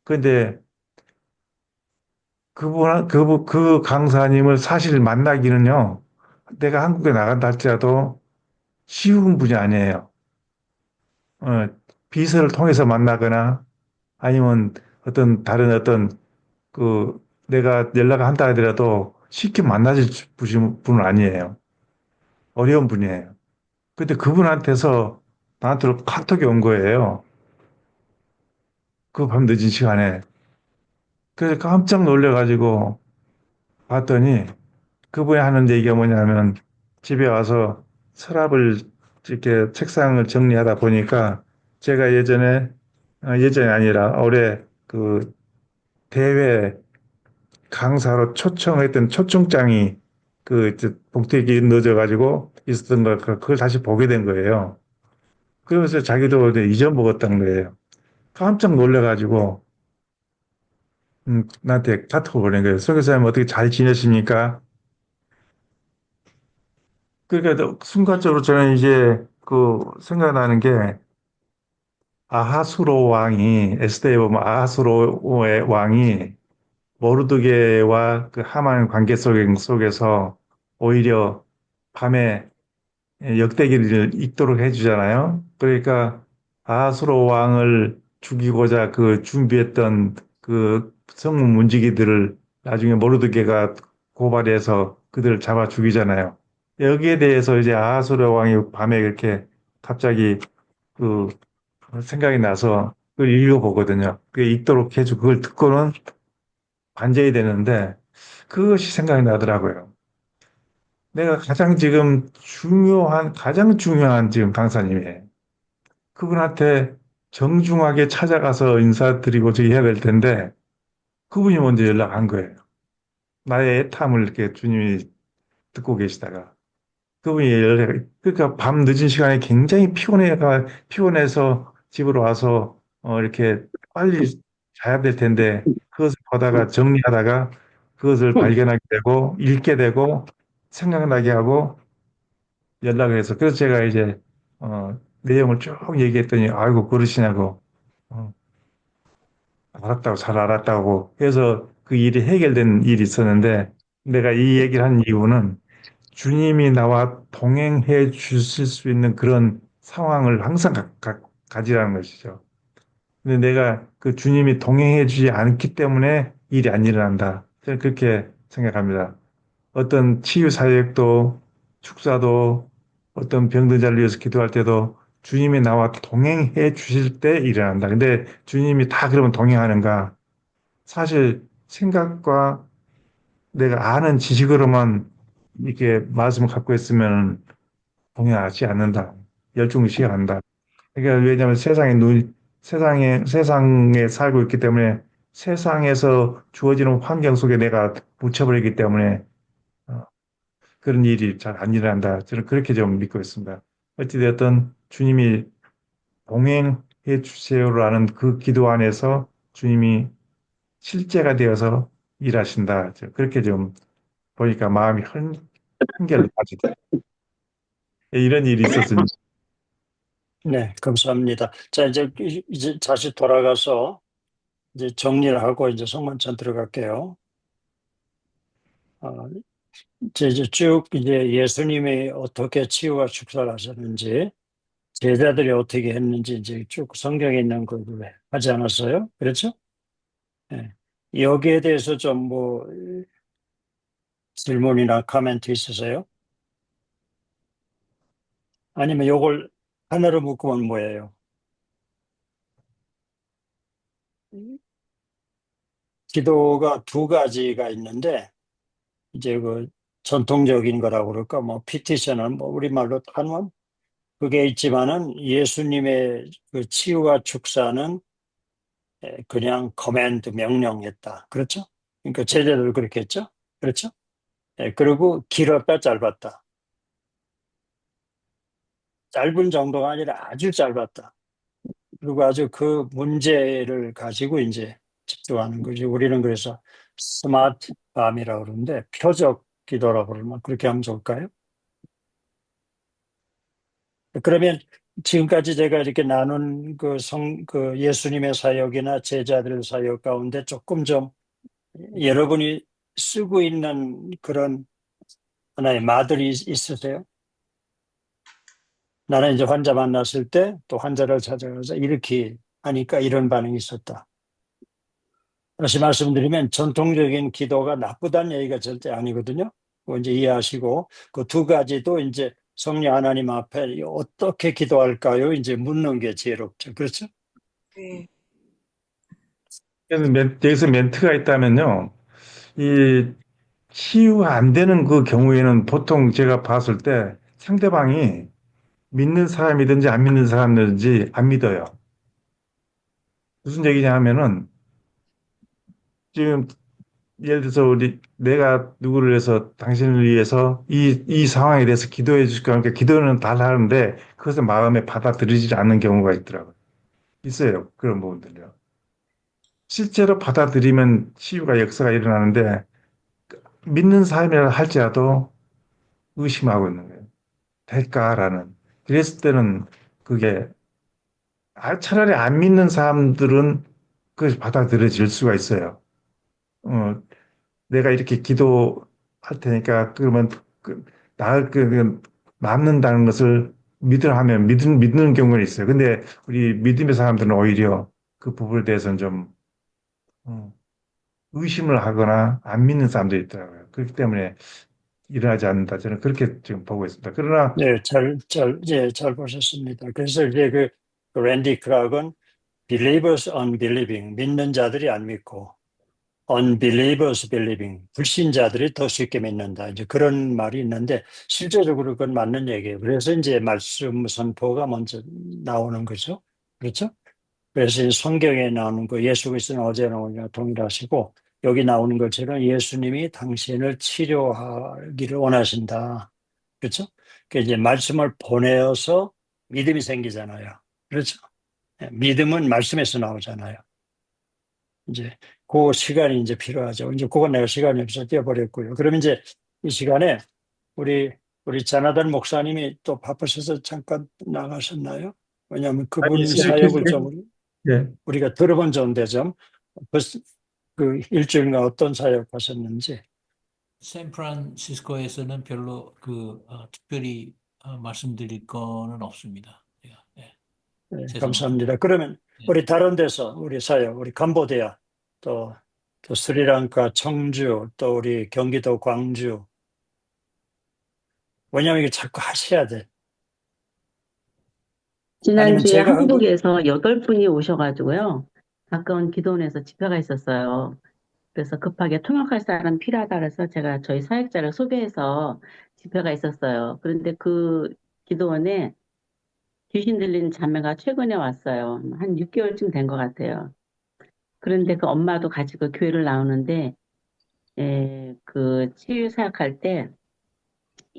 [SPEAKER 5] 그런데 그 강사님을 사실 만나기는요, 내가 한국에 나간다 할지라도 쉬운 분이 아니에요. 어, 비서를 통해서 만나거나 아니면 다른 내가 연락을 한다 하더라도 쉽게 만나질 분은 아니에요. 어려운 분이에요. 근데 그분한테서 나한테 카톡이 온 거예요. 그 밤 늦은 시간에. 그래서 깜짝 놀래가지고 봤더니 그분이 하는 얘기가 뭐냐면 집에 와서 서랍을 이렇게 책상을 정리하다 보니까 제가 예전이 아니라 올해 그 대회 강사로 초청했던 초청장이 이제 봉투에 넣어져가지고 있었던 걸 그걸 다시 보게 된 거예요. 그러면서 자기도 이제 잊어먹었던 거예요. 깜짝 놀래가지고 나한테 카톡을 보낸 거예요. 선교사님 어떻게 잘 지내십니까? 그러니까 순간적으로 저는 이제 생각나는 게 아하수로 왕이 에스더에 보면 아하수로의 왕이 모르드게와 그 하만 관계 속에서 오히려 밤에 역대기를 읽도록 해주잖아요. 그러니까 아하수로 왕을 죽이고자 그 준비했던 그 성문 문지기들을 나중에 모르드게가 고발해서 그들을 잡아 죽이잖아요. 여기에 대해서 이제 아하수르 왕이 밤에 이렇게 갑자기 그 생각이 나서 그걸 읽어보거든요. 그 읽도록 해주고 그걸 듣고는 반전이 되는데 그것이 생각이 나더라고요. 내가 가장 중요한 지금 강사님이에요. 그분한테 정중하게 찾아가서 인사드리고 저기 해야 될 텐데 그분이 먼저 연락한 거예요. 나의 애탐을 이렇게 주님이 듣고 계시다가. 그분이 그러니까 밤 늦은 시간에 굉장히 피곤해서 집으로 와서 이렇게 빨리 자야 될 텐데 그것을 보다가 정리하다가 그것을 발견하게 되고 읽게 되고 생각나게 하고 연락을 해서 그래서 제가 이제 내용을 쭉 얘기했더니 아이고 그러시냐고 어, 알았다고, 잘 알았다고 해서 그 일이 해결된 일이 있었는데 내가 이 얘기를 한 이유는 주님이 나와 동행해 주실 수 있는 그런 상황을 항상 가지라는 것이죠. 근데 내가 그 주님이 동행해 주지 않기 때문에 일이 안 일어난다. 저는 그렇게 생각합니다. 어떤 치유 사역도 축사도 어떤 병든 자를 위해서 기도할 때도 주님이 나와 동행해 주실 때 일어난다. 근데 주님이 다 그러면 동행하는가? 사실 생각과 내가 아는 지식으로만 이렇게 말씀을 갖고 있으면 동의하지 않는다. 열중시한다. 그러니까 왜냐하면 세상에 살고 있기 때문에 세상에서 주어지는 환경 속에 내가 묻혀버리기 때문에 어, 그런 일이 잘 안 일어난다. 저는 그렇게 좀 믿고 있습니다. 어찌되었든 주님이 동행해 주세요라는 그 기도 안에서 주님이 실제가 되어서 일하신다. 그렇게 좀 보니까 마음이 한결 빠지다. 이런 일이 있었습니다.
[SPEAKER 3] 네, 감사합니다. 자, 이제 다시 돌아가서 이제 정리를 하고 이제 성만찬 들어갈게요. 이제 쭉 이제 예수님이 어떻게 치유와 축사를 하셨는지, 제자들이 어떻게 했는지 이제 쭉 성경에 있는 걸 하지 않았어요? 그렇죠? 네. 여기에 대해서 좀 뭐 질문이나 코멘트 있으세요? 아니면 요걸 하나로 묶으면 뭐예요? 기도가 두 가지가 있는데, 이제 그 전통적인 거라고 그럴까, 뭐, 피티션은 뭐, 우리말로 하면 그게 있지만은 예수님의 그 치유와 축사는 그냥 커맨드 명령했다. 그렇죠? 그러니까 제자들 그렇게 했죠? 그렇죠? 그리고 길었다, 짧았다. 짧은 정도가 아니라 아주 짧았다. 그리고 아주 그 문제를 가지고 이제 집중하는 거지. 우리는 그래서 스마트 밤이라고 그러는데 표적 기도라고 그러면 그렇게 하면 좋을까요? 그러면 지금까지 제가 이렇게 나눈 그 예수님의 사역이나 제자들 사역 가운데 조금 좀 여러분이 쓰고 있는 그런 하나의 마들이 있으세요? 나는 이제 환자 만났을 때 또 환자를 찾아가서 이렇게 하니까 이런 반응이 있었다. 다시 말씀드리면 전통적인 기도가 나쁘다는 얘기가 절대 아니거든요. 그거 이제 이해하시고 그 두 가지도 이제 성령 하나님 앞에 어떻게 기도할까요? 이제 묻는 게 지혜롭죠. 그렇죠?
[SPEAKER 6] 네.
[SPEAKER 5] 그래서 여기서 멘트가 있다면요. 이 치유가 안 되는 그 경우에는 보통 제가 봤을 때 상대방이 믿는 사람이든지 안 믿는 사람이든지 안 믿어요. 무슨 얘기냐 하면은 지금 예를 들어서 내가 누구를 위해서 당신을 위해서 이 상황에 대해서 기도해 줄까 하니까 기도는 다 하는데 그것을 마음에 받아들이지 않는 경우가 있더라고요. 있어요. 그런 부분들요. 실제로 받아들이면 치유가 역사가 일어나는데 믿는 사람이라 할지라도 의심하고 있는 거예요. 될까라는. 그랬을 때는 그게 차라리 안 믿는 사람들은 그것이 받아들여질 수가 있어요. 어, 내가 이렇게 기도할 테니까 그러면 나을 남는다는 것을 믿으라 하면 믿는 경우가 있어요. 근데 우리 믿음의 사람들은 오히려 그 부분에 대해서는 좀 어, 의심을 하거나 안 믿는 사람들이 있더라고요. 그렇기 때문에 일어나지 않는다. 저는 그렇게 지금 보고 있습니다. 그러나
[SPEAKER 3] 네, 잘 보셨습니다. 그래서 이제 그 랜디 크락은 believers unbelieving, 믿는 자들이 안 믿고 unbelievers believing, 불신자들이 더 쉽게 믿는다. 이제 그런 말이 있는데 실제적으로 그건 맞는 얘기예요. 그래서 이제 말씀 선포가 먼저 나오는 거죠. 그렇죠? 그래서 이 성경에 나오는 거 예수 그리스도는 어제나 오늘이나 동일하시고 여기 나오는 것처럼 예수님이 당신을 치료하기를 원하신다. 그렇죠? 그 이제 말씀을 보내어서 믿음이 생기잖아요. 그렇죠? 믿음은 말씀에서 나오잖아요. 이제 그 시간이 이제 필요하죠. 이제 그건 내가 시간이 없어서 뛰어버렸고요. 그러면 이제 이 시간에 우리 자나단 목사님이 또 바쁘셔서 잠깐 나가셨나요? 왜냐하면
[SPEAKER 5] 아니
[SPEAKER 3] 그분 사역을 좀
[SPEAKER 5] 예.
[SPEAKER 3] 우리가 들어본 적인데 좀 그 일주일간 어떤 사역 하셨는지.
[SPEAKER 7] 샌프란시스코에서는 별로 특별히 말씀드릴 거는 없습니다. 네, 죄송합니다.
[SPEAKER 3] 감사합니다. 그러면
[SPEAKER 7] 네.
[SPEAKER 3] 우리 다른 데서 우리 사역, 우리 캄보디아, 또 스리랑카, 청주, 또 우리 경기도 광주. 왜냐하면 이게 자꾸 하셔야 돼. 아니면
[SPEAKER 4] 지난주에
[SPEAKER 3] 제가
[SPEAKER 4] 한국에서 8분이 오셔가지고요. 가까운 기도원에서 집회가 있었어요. 그래서 급하게 통역할 사람 필요하다 그래서 제가 저희 사역자를 소개해서 집회가 있었어요. 그런데 그 기도원에 귀신 들린 자매가 최근에 왔어요. 한 6개월쯤 된 것 같아요. 그런데 그 엄마도 같이 그 교회를 나오는데, 그 치유 사역할 때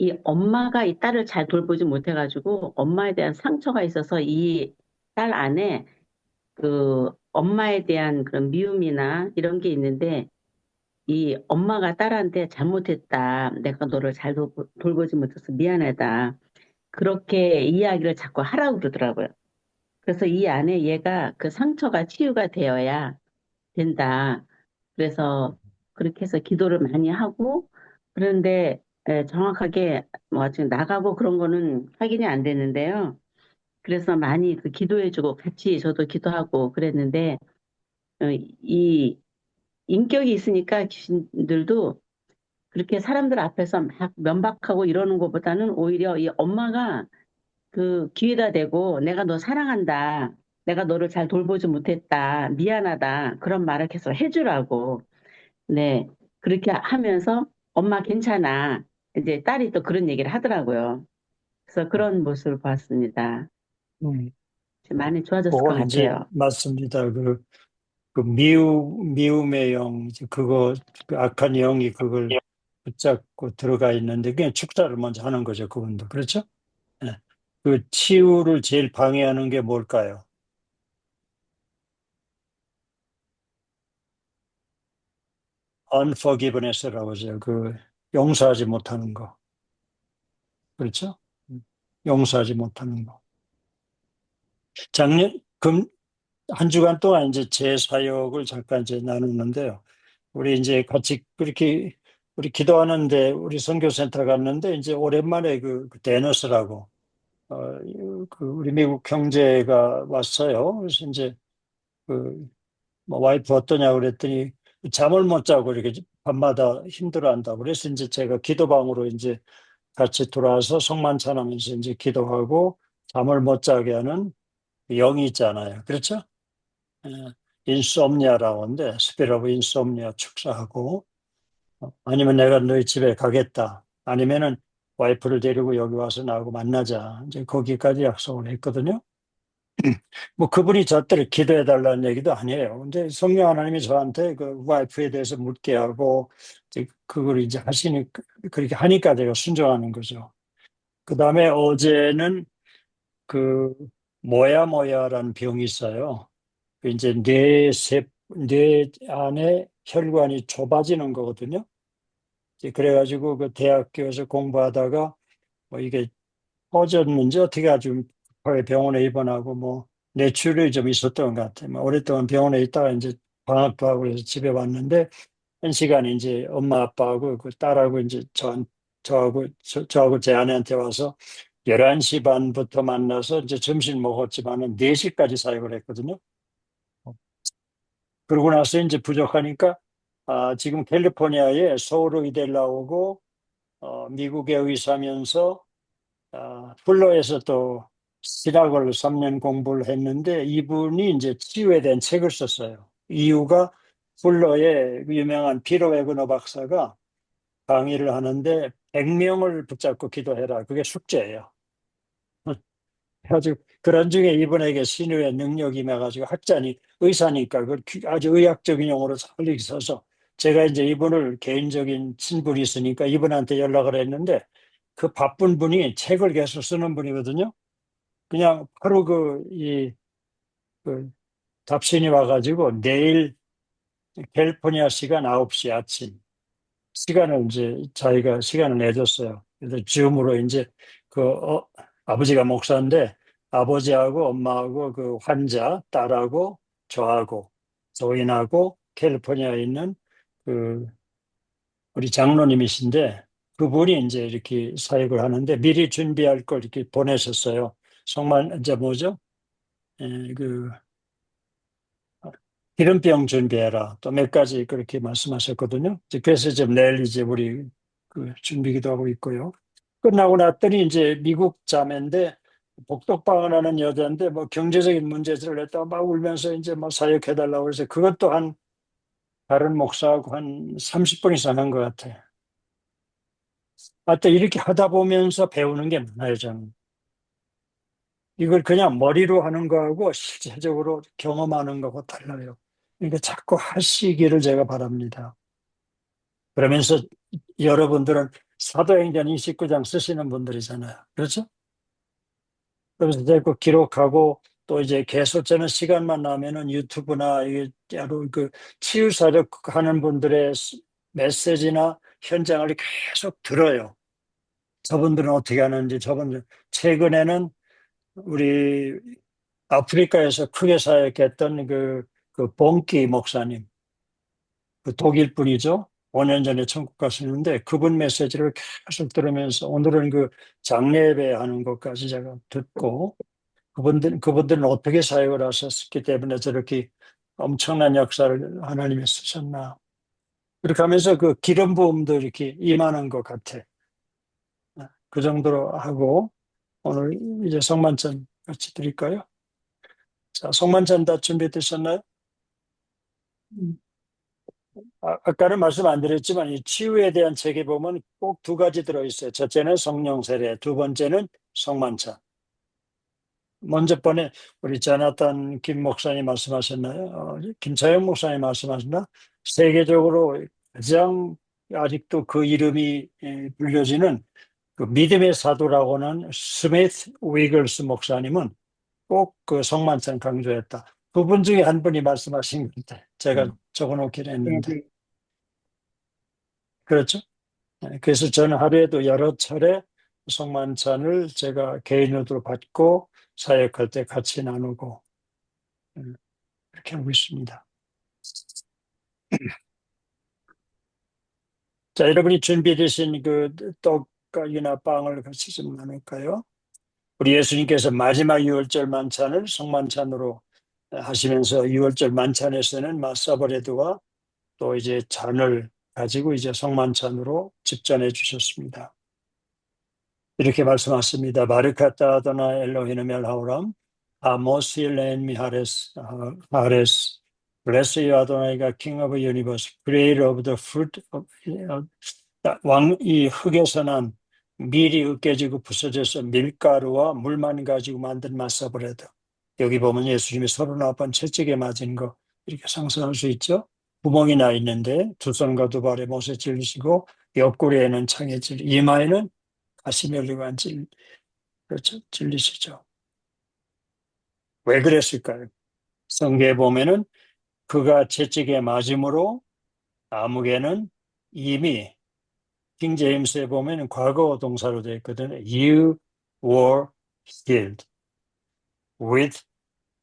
[SPEAKER 4] 이 엄마가 이 딸을 잘 돌보지 못해가지고 엄마에 대한 상처가 있어서 이 딸 안에 그 엄마에 대한 그런 미움이나 이런 게 있는데 이 엄마가 딸한테 잘못했다. 내가 너를 잘 돌보지 못해서 미안하다. 그렇게 이야기를 자꾸 하라고 그러더라고요. 그래서 이 안에 얘가 그 상처가 치유가 되어야 된다. 그래서 그렇게 해서 기도를 많이 하고 그런데 정확하게 뭐 지금 나가고 그런 거는 확인이 안 되는데요. 그래서 많이 그 기도해주고 같이 저도 기도하고 그랬는데 이 인격이 있으니까 귀신들도 그렇게 사람들 앞에서 막 면박하고 이러는 것보다는 오히려 이 엄마가 그 귀에다 대고 내가 너 사랑한다. 내가 너를 잘 돌보지 못했다. 미안하다. 그런 말을 계속 해주라고. 네. 그렇게 하면서 엄마 괜찮아. 이제 딸이 또 그런 얘기를 하더라고요. 그래서 그런 모습을 봤습니다.
[SPEAKER 3] 음,
[SPEAKER 4] 많이 좋아졌을 것
[SPEAKER 3] 그거 이제
[SPEAKER 4] 같아요.
[SPEAKER 3] 맞습니다. 그 미움의 영, 이제 그 악한 영이 그걸 붙잡고 들어가 있는데, 그냥 축사를 먼저 하는 거죠, 그분도. 그렇죠? 예. 그 치유를 제일 방해하는 게 뭘까요? unforgiveness라고 하죠. 그 용서하지 못하는 거. 그렇죠? 용서하지 못하는 거. 한 주간 동안 이제 제 사역을 잠깐 이제 나누는데요. 우리 이제 같이 그렇게 우리 기도하는데 우리 선교센터 갔는데 이제 오랜만에 그 데너스라고 우리 미국 형제가 왔어요. 그래서 이제 뭐 와이프 어떠냐고 그랬더니 잠을 못 자고 이렇게 밤마다 힘들어한다고 그래서 이제 제가 기도방으로 이제 같이 들어와서 성만찬하면서 이제 기도하고 잠을 못 자게 하는 영이 있잖아요. 그렇죠? 인솜니아라고 하는데 스피릿 오브 인솜니아 축사하고 아니면 내가 너희 집에 가겠다. 아니면은 와이프를 데리고 여기 와서 나하고 만나자. 이제 거기까지 약속을 했거든요. 뭐 그분이 저때를 기도해 달라는 얘기도 아니에요. 근데 성령 하나님이 저한테 그 와이프에 대해서 묻게 하고 이제 그걸 이제 하시니까 그렇게 하니까 제가 순종하는 거죠. 그 다음에 어제는 그 모야모야라는 병이 있어요. 그 이제 뇌 안에 혈관이 좁아지는 거거든요. 이제 그래가지고 그 대학교에서 공부하다가 뭐 이게 퍼졌는지 어떻게 아주 급하게 병원에 입원하고 뭐 뇌출혈이 좀 있었던 것 같아요. 뭐 오랫동안 병원에 있다가 이제 방학도 하고 그래서 집에 왔는데 한 시간에 이제 엄마 아빠하고 그 딸하고 이제 저하고 제 아내한테 와서 11시 반부터 만나서 이제 점심 먹었지만은 4시까지 사역을 했거든요. 그러고 나서 이제 부족하니까 지금 캘리포니아에 서울 의대를 나오고 미국에 의사면서 플러에서 또 신학을 3년 공부를 했는데 이분이 이제 치유에 대한 책을 썼어요. 이유가 플러의 유명한 피로 에그너 박사가 강의를 하는데 100명을 붙잡고 기도해라. 그게 숙제예요. 아주 그런 중에 이분에게 신유의 능력이 임해가지고 학자니 의사니까 그 아주 의학적인 용어로 잘 있어서 제가 이제 이분을 개인적인 친분이 있으니까 이분한테 연락을 했는데 그 바쁜 분이 책을 계속 쓰는 분이거든요. 그냥 바로 그 답신이 와가지고 내일 캘리포니아 시간 9시 아침 시간을 이제 자기가 시간을 내줬어요. 그래서 줌으로 이제 아버지가 목사인데 아버지하고 엄마하고 그 환자, 딸하고 저하고 조인하고 캘리포니아에 있는 그 우리 장로님이신데 그분이 이제 이렇게 사역을 하는데 미리 준비할 걸 이렇게 보내셨어요. 정말 이제 뭐죠? 그 기름병 준비해라. 또 몇 가지 그렇게 말씀하셨거든요. 그래서 지금 내일 이제 우리 그 준비기도 하고 있고요. 끝나고 났더니 이제 미국 자매인데 복덕방을 하는 여자인데 뭐 경제적인 문제들을 했다가 막 울면서 이제 막 사역해달라고 해서 그것도 한 다른 목사하고 한 30분 이상 한 것 같아요. 하여튼 이렇게 하다 보면서 배우는 게 많아요, 저는. 이걸 그냥 머리로 하는 거하고 실제적으로 경험하는 거하고 달라요. 그러니까 자꾸 하시기를 제가 바랍니다. 그러면서 여러분들은 사도행전 29장 쓰시는 분들이잖아요. 그렇죠? 그래서 자꾸 기록하고 또 이제 계속 저는 시간만 나면은 유튜브나 이게 바로 그 치유사역 하는 분들의 메시지나 현장을 계속 들어요. 저분들은 어떻게 하는지, 저분들 최근에는 우리 아프리카에서 크게 사역했던 그 봉키 목사님, 그 독일 분이죠. 5년 전에 천국 가셨는데 그분 메시지를 계속 들으면서 오늘은 그 장례 예배 하는 것까지 제가 듣고 그분들은 어떻게 사역을 하셨기 때문에 저렇게 엄청난 역사를 하나님이 쓰셨나. 그렇게 하면서 그 기름 부음도 이렇게 임하는 것 같아. 그 정도로 하고 오늘 이제 성만찬 같이 드릴까요? 자, 성만찬 다 준비되셨나요? 아까는 말씀 안 드렸지만 이 치유에 대한 책에 보면 꼭 두 가지 들어있어요. 첫째는 성령 세례, 두 번째는 성만찬. 먼저 번에 우리 자나탄 김 목사님 말씀하셨나요? 김차영 목사님 말씀하셨나? 세계적으로 가장 아직도 그 이름이 불려지는 그 믿음의 사도라고는 스미스 위글스 목사님은 꼭 그 성만찬 강조했다. 두 분 중에 한 분이 말씀하신 건데 제가 적어놓긴 했는데
[SPEAKER 4] 네.
[SPEAKER 3] 그렇죠? 그래서 저는 하루에도 여러 차례 성만찬을 제가 개인으로 받고 사역할 때 같이 나누고 그렇게 하고 있습니다. 자, 여러분이 준비되신 그 떡이나 빵을 같이 좀 나눌까요? 우리 예수님께서 마지막 유월절 만찬을 성만찬으로 하시면서 유월절 만찬에서는 마사버레드와 또 이제 잔을 가지고 이제 성만찬으로 집전해 주셨습니다. 이렇게 말씀하십니다. 바르카타 아도나 엘로히노 멜하오람 아모실렌 미하레스 하레스 Bless you, 아도나이가 King of the Universe, Creator of the fruit of 이 흙에서 난 밀이 으깨지고 부서져서 밀가루와 물만 가지고 만든 마사브레드. 여기 보면 예수님이 39번 채찍에 맞은 거 이렇게 상상할 수 있죠. 구멍이 나 있는데 두 손과 두 발에 못에 찔리시고 옆구리에는 창에 이마에는 가시멜리가 그렇죠? 찔리시죠. 왜 그랬을까요? 성경에 보면은 그가 채찍에 맞음으로 아무개는 이미 킹 제임스에 보면 과거 동사로 되어 있거든요. You were healed with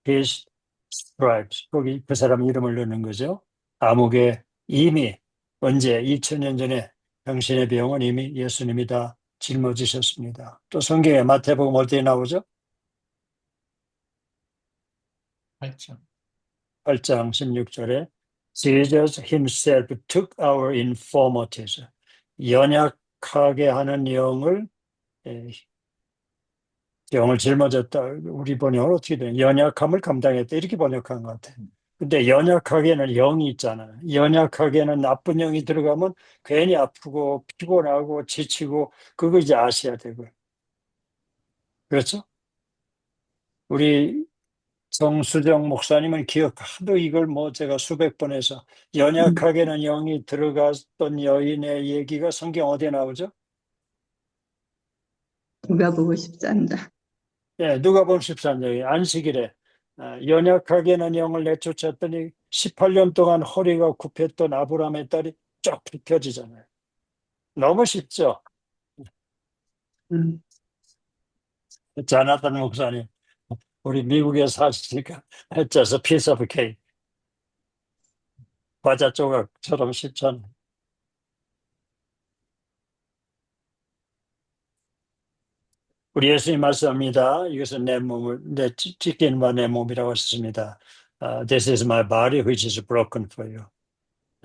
[SPEAKER 3] his stripes. 거기 그 사람 이름을 넣는 거죠. 아무개 이미 언제 2000년 전에 당신의 병은 이미 예수님이 다 짊어지셨습니다. 또 성경에 마태복음 어디에 나오죠?
[SPEAKER 7] 8장.
[SPEAKER 3] 8장 16절에 Jesus himself took our infirmities. 연약하게 하는 영을 짊어졌다. 우리 번역은 어떻게 돼요? 연약함을 감당했다. 이렇게 번역한 것 같아요. 근데 연약하게는 영이 있잖아요. 연약하게는 나쁜 영이 들어가면 괜히 아프고 피곤하고 지치고 그거 이제 아셔야 되고요. 그렇죠? 우리 정수정 목사님은 하도 이걸 뭐 제가 수백 번 해서 연약하게는 영이 들어갔던 여인의 얘기가 성경 어디에 나오죠?
[SPEAKER 8] 누가 보고 싶지 않다.
[SPEAKER 3] 예, 누가복음 13장에 안식일에 연약하게는 영을 내쫓았더니 18년 동안 허리가 굽혔던 아브라함의 딸이 쫙 펴지잖아요. 너무 쉽죠?
[SPEAKER 8] 음.
[SPEAKER 3] 자나단 목사님, 우리 미국에 사시니까 해줘서 피스 오브 케이크. 과자 조각처럼 쉽잖아. 우리 예수님 말씀합니다. 이것은 내 몸을, 찢긴 바 내 몸이라고 하셨습니다. This is my body which is broken for you.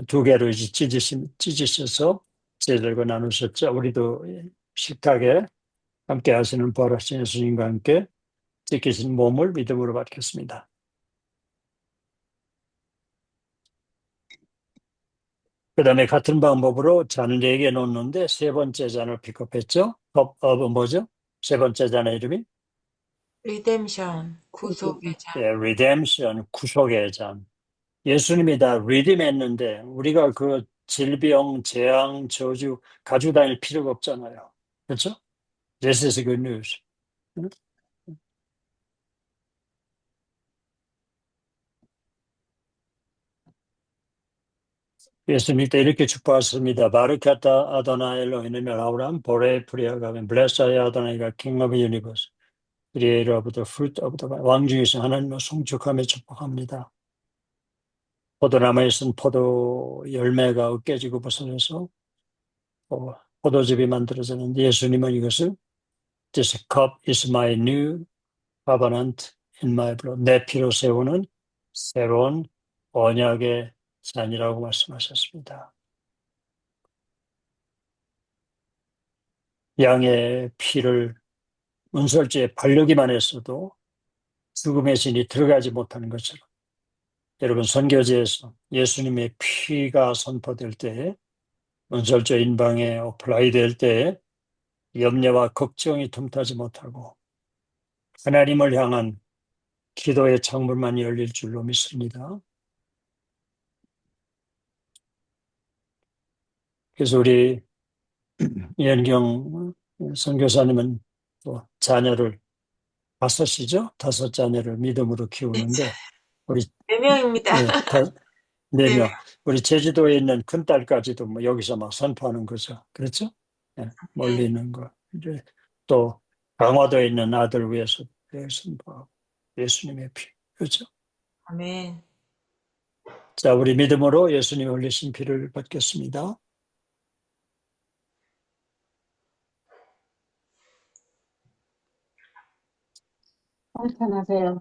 [SPEAKER 3] 두 개로 이제 찢으셔서 제들과 나누셨죠. 우리도 식탁에 함께 하시는 부활하신 예수님과 함께 찢기신 몸을 믿음으로 받겠습니다. 그 다음에 같은 방법으로 잔을 4개 놓는데 세 번째 잔을 픽업했죠. 뭐죠? 세 번째 잔의 이름이?
[SPEAKER 6] 리뎀션, 구속의 잔.
[SPEAKER 3] 예, Redemption, 구속의 잔. 예수님이 다 리딤했는데 우리가 그 질병, 재앙, 저주 가지고 다닐 필요가 없잖아요. 그렇죠? This is good news. 예수님 때 이렇게 축복하셨습니다. 바르카타 아도나이 엘로히는 멜하우람 보레 프리아가면 블레사이 아도나이가 킹 오브 유니버스 크리에이터 오브 더 프루트 오브 더 왕 중에서 하나님을 송축하며 축복합니다. 포도나무에 쓴 포도 열매가 깨지고 벗어져서 포도즙이 만들어졌는데 예수님은 이것을 This cup is my new covenant in my blood. 내 피로 세우는 새로운 언약의 잔이라고 말씀하셨습니다. 양의 피를 문설주에 바르기만 했어도 죽음의 신이 들어가지 못하는 것처럼 여러분 선교지에서 예수님의 피가 선포될 때에 문설주 인방에 어플라이 될 때에 염려와 걱정이 틈타지 못하고 하나님을 향한 기도의 창문만 열릴 줄로 믿습니다. 그래서 우리 이현경 선교사님은 또 자녀를 5이죠? 5자녀를 믿음으로 키우는데 우리
[SPEAKER 6] 4명입니다.
[SPEAKER 3] 네, 네
[SPEAKER 6] 네.
[SPEAKER 3] 명. 우리 제주도에 있는 큰딸까지도 뭐 여기서 막 선포하는 거죠. 그렇죠? 네, 멀리 있는 거. 이제 또 강화도에 있는 아들 위해서 선포하고 예수님의 피. 그렇죠?
[SPEAKER 6] 아멘.
[SPEAKER 3] 자, 우리 믿음으로 예수님의 흘리신 피를 받겠습니다.
[SPEAKER 4] 한탄하세요.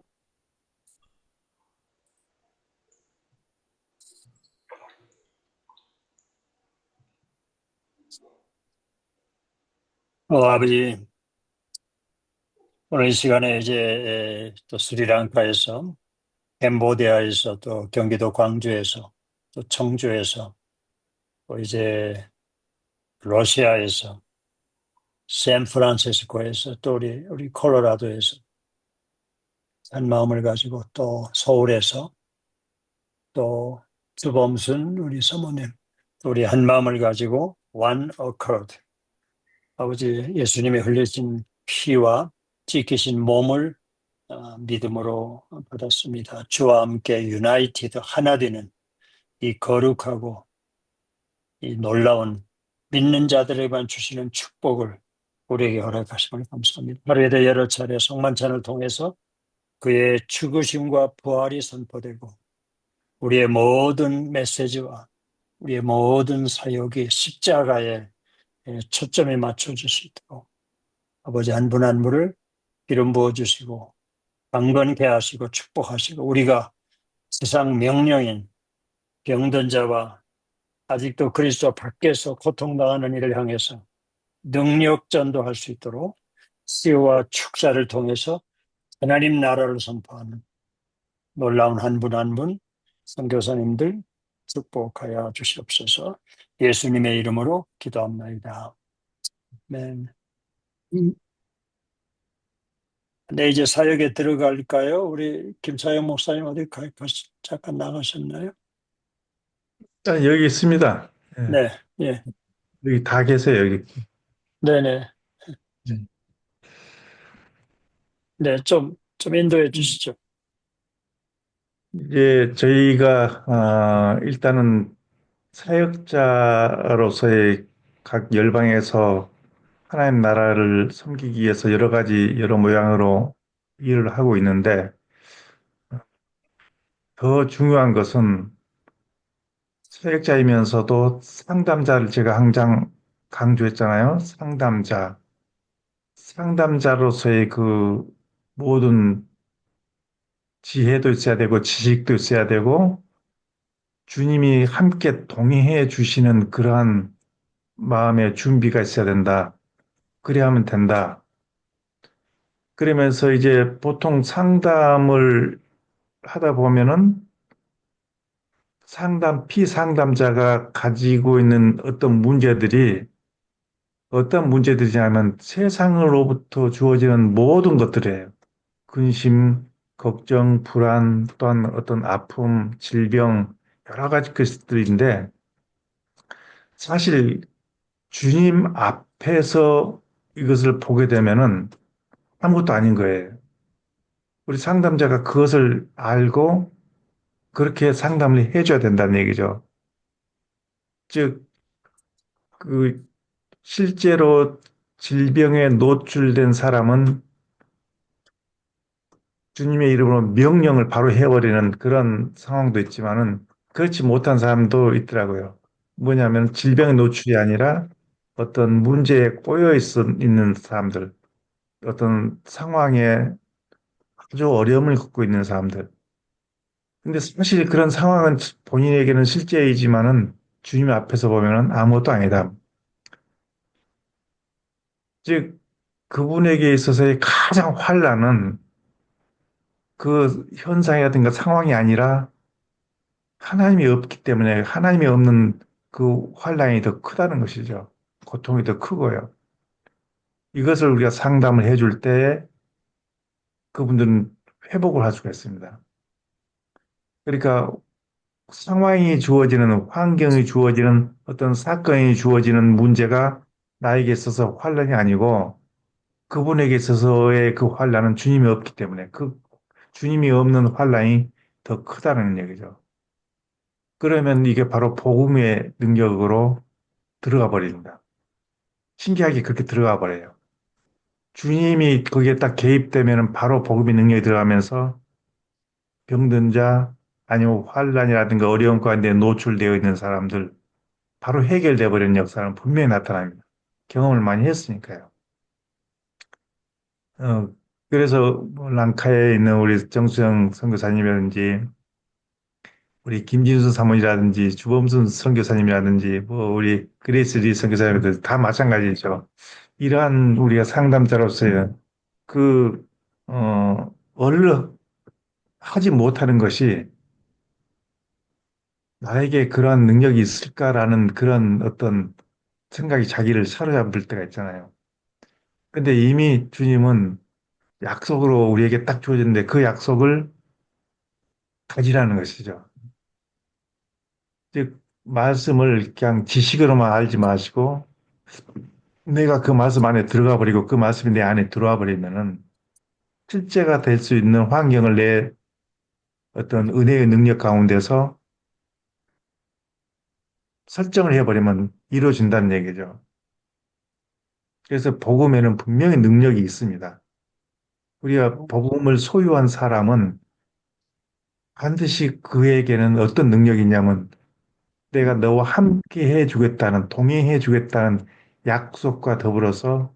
[SPEAKER 3] 아버지, 오늘 이 시간에 이제 또 스리랑카에서, 캄보디아에서, 또 경기도 광주에서, 또 청주에서, 또 이제 러시아에서, 샌프란시스코에서, 또 우리 콜로라도에서 한 마음을 가지고 또 서울에서 또 주범순 우리 사모님, 또 우리 한 마음을 가지고 one accord. 아버지 예수님이 흘리신 피와 찢기신 몸을 믿음으로 받았습니다. 주와 함께 유나이티드 하나 되는 이 거룩하고 이 놀라운 믿는 자들에게만 주시는 축복을 우리에게 허락하심을 감사합니다. 하루에도 여러 차례 성만찬을 통해서 그의 죽으심과 부활이 선포되고 우리의 모든 메시지와 우리의 모든 사역이 십자가에 초점에 맞춰질 수 있도록 아버지 한 분 한 분을 기름 부어주시고 강건케 하시고 축복하시고 우리가 세상 명령인 병든 자와 아직도 그리스도 밖에서 고통당하는 이를 향해서 능력 전도할 수 있도록 치유와 축사를 통해서 하나님 나라를 선포하는 놀라운 한 분 한 분 선교사님들 축복하여 주시옵소서. 예수님의 이름으로 기도합니다. 아멘. 네, 이제 사역에 들어갈까요? 우리 김사영 목사님 어디 잠깐 나가셨나요?
[SPEAKER 5] 여기 있습니다. 예,
[SPEAKER 3] 네, 예,
[SPEAKER 5] 여기 다 계세요, 여기.
[SPEAKER 3] 네네.
[SPEAKER 5] 네.
[SPEAKER 3] 네, 좀 인도해 주시죠.
[SPEAKER 5] 저희가, 일단은 사역자로서의 각 열방에서 하나님 나라를 섬기기 위해서 여러 가지, 여러 모양으로 일을 하고 있는데, 더 중요한 것은 사역자이면서도 상담자를 제가 항상 강조했잖아요. 상담자. 상담자로서의 그 모든 지혜도 있어야 되고 지식도 있어야 되고 주님이 함께 동행해 주시는 그러한 마음의 준비가 있어야 된다. 그래야 하면 된다. 그러면서 이제 보통 상담을 하다 보면은 피상담자가 가지고 있는 어떤 문제들이냐면 세상으로부터 주어지는 모든 것들이에요. 근심, 걱정, 불안, 또한 어떤 아픔, 질병, 여러 가지 것들인데 사실 주님 앞에서 이것을 보게 되면은 아무것도 아닌 거예요. 우리 상담자가 그것을 알고 그렇게 상담을 해줘야 된다는 얘기죠. 즉, 그 실제로 질병에 노출된 사람은 주님의 이름으로 명령을 바로 해버리는 그런 상황도 있지만은 그렇지 못한 사람도 있더라고요. 뭐냐면 질병의 노출이 아니라 어떤 문제에 있는 사람들, 어떤 상황에 아주 어려움을 겪고 있는 사람들. 근데 사실 그런 상황은 본인에게는 실제이지만은 주님 앞에서 보면은 아무것도 아니다. 즉, 그분에게 있어서의 가장 환난은 그 현상이라든가 상황이 아니라 하나님이 없기 때문에 하나님이 없는 그 환란이 더 크다는 것이죠. 고통이 더 크고요. 이것을 우리가 상담을 해줄 때 그분들은 회복을 할 수가 있습니다. 그러니까 상황이 주어지는 환경이 주어지는 어떤 사건이 주어지는 문제가 나에게 있어서 환란이 아니고 그분에게 있어서의 그 환란은 주님이 없기 때문에 그 주님이 없는 환란이 더 크다는 얘기죠. 그러면 이게 바로 복음의 능력으로 들어가 버립니다. 신기하게 그렇게 들어가 버려요. 주님이 거기에 딱 개입되면 바로 복음의 능력이 들어가면서 병든 자, 아니면 환란이라든가 어려움 가운데 노출되어 있는 사람들 바로 해결돼 버리는 역사는 분명히 나타납니다. 경험을 많이 했으니까요. 어, 그래서 뭐 랑카에 있는 우리 정수영 선교사님이라든지 우리 김진수 사모님이라든지 주범순 선교사님이라든지 뭐 우리 그레이스 리 선교사님들 다 마찬가지죠. 이러한 우리가 상담자로서의 그 원래 하지 못하는 것이 나에게 그러한 능력이 있을까라는 그런 어떤 생각이 자기를 사로잡을 때가 있잖아요. 근데 이미 주님은 약속으로 우리에게 딱 주어졌는데 그 약속을 가지라는 것이죠. 즉, 말씀을 그냥 지식으로만 알지 마시고 내가 그 말씀 안에 들어가 버리고 그 말씀이 내 안에 들어와 버리면은 실제가 될 수 있는 환경을 내 어떤 은혜의 능력 가운데서 설정을 해버리면 이루어진다는 얘기죠. 그래서 복음에는 분명히 능력이 있습니다. 우리가 복음을 소유한 사람은 반드시 그에게는 어떤 능력이 있냐면 내가 너와 함께 해주겠다는, 동행해 주겠다는 약속과 더불어서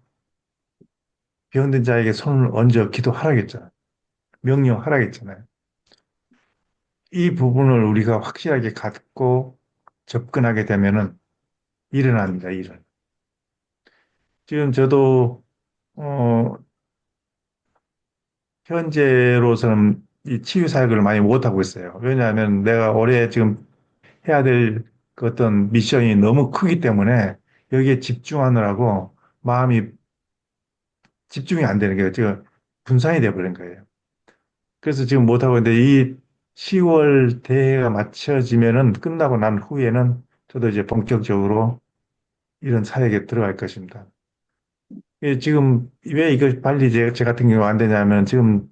[SPEAKER 5] 병든 자에게 손을 얹어 기도하라겠잖아요. 명령하라겠잖아요. 이 부분을 우리가 확실하게 갖고 접근하게 되면은 일어납니다, 일은. 지금 저도, 어, 현재로서는 이 치유 사역을 많이 못하고 있어요. 왜냐하면 내가 올해 지금 해야 될 그 어떤 미션이 너무 크기 때문에 여기에 집중하느라고 마음이 집중이 안 되는 거예요. 지금 분산이 돼버린 거예요. 그래서 지금 못하고 있는데 이 10월 대회가 맞춰지면은 끝나고 난 후에는 저도 이제 본격적으로 이런 사역에 들어갈 것입니다. 지금 왜 이거 빨리 제 같은 경우 안 되냐면 지금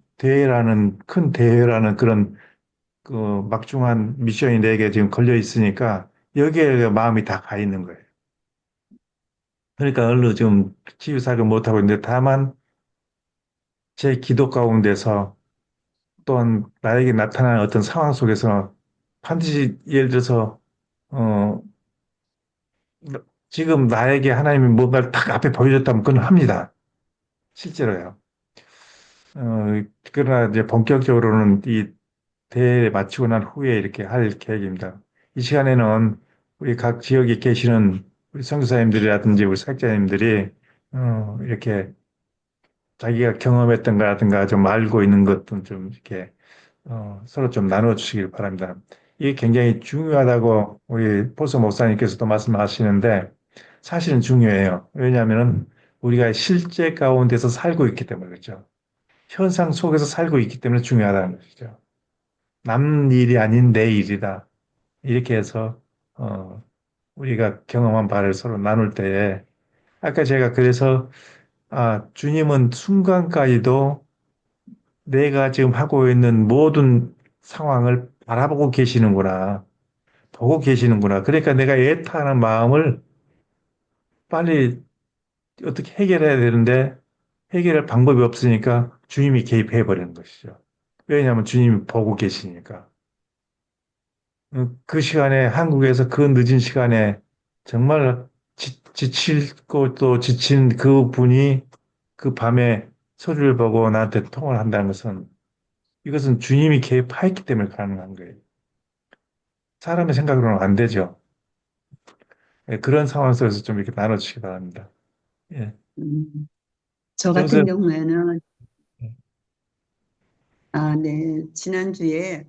[SPEAKER 5] 큰 대회라는 그런 그 막중한 미션이 내게 지금 걸려 있으니까 여기에 마음이 다 가 있는 거예요. 그러니까 얼른 지금 치유 사역을 못 하고 있는데 다만 제 기도 가운데서 또한 나에게 나타나는 어떤 상황 속에서 반드시 예를 들어서 어, 지금 나에게 하나님이 뭔가를 딱 앞에 보여줬다면 그건 합니다. 실제로요. 그러나 이제 본격적으로는 이 대회 마치고 난 후에 이렇게 할 계획입니다. 이 시간에는 우리 각 지역에 계시는 우리 선교사님들이라든지 우리 사역자님들이 이렇게 자기가 경험했던 거라든가 좀 알고 있는 것도 좀 이렇게 서로 좀 나눠주시길 바랍니다. 이게 굉장히 중요하다고 우리 포서 목사님께서도 말씀하시는데 사실은 중요해요. 왜냐하면 우리가 실제 가운데서 살고 있기 때문에 그렇죠. 현상 속에서 살고 있기 때문에 중요하다는 것이죠. 남 일이 아닌 내 일이다. 이렇게 해서 우리가 경험한 바를 서로 나눌 때에 아까 제가 그래서 주님은 순간까지도 내가 지금 하고 있는 모든 상황을 바라보고 계시는구나. 보고 계시는구나. 그러니까 내가 애타는 마음을 빨리 어떻게 해결해야 되는데 해결할 방법이 없으니까 주님이 개입해 버리는 것이죠. 왜냐하면 주님이 보고 계시니까. 그 시간에 한국에서 그 늦은 시간에 정말 지치고 또 지친 그 분이 그 밤에 서류를 보고 나한테 통화를 한다는 것은 이것은 주님이 개입하였기 때문에 가능한 거예요. 사람의 생각으로는 안 되죠. 예, 그런 상황 속에서 좀 이렇게 나눠주시기 바랍니다. 예.
[SPEAKER 8] 저
[SPEAKER 5] 정선,
[SPEAKER 8] 같은 경우에는 네, 지난주에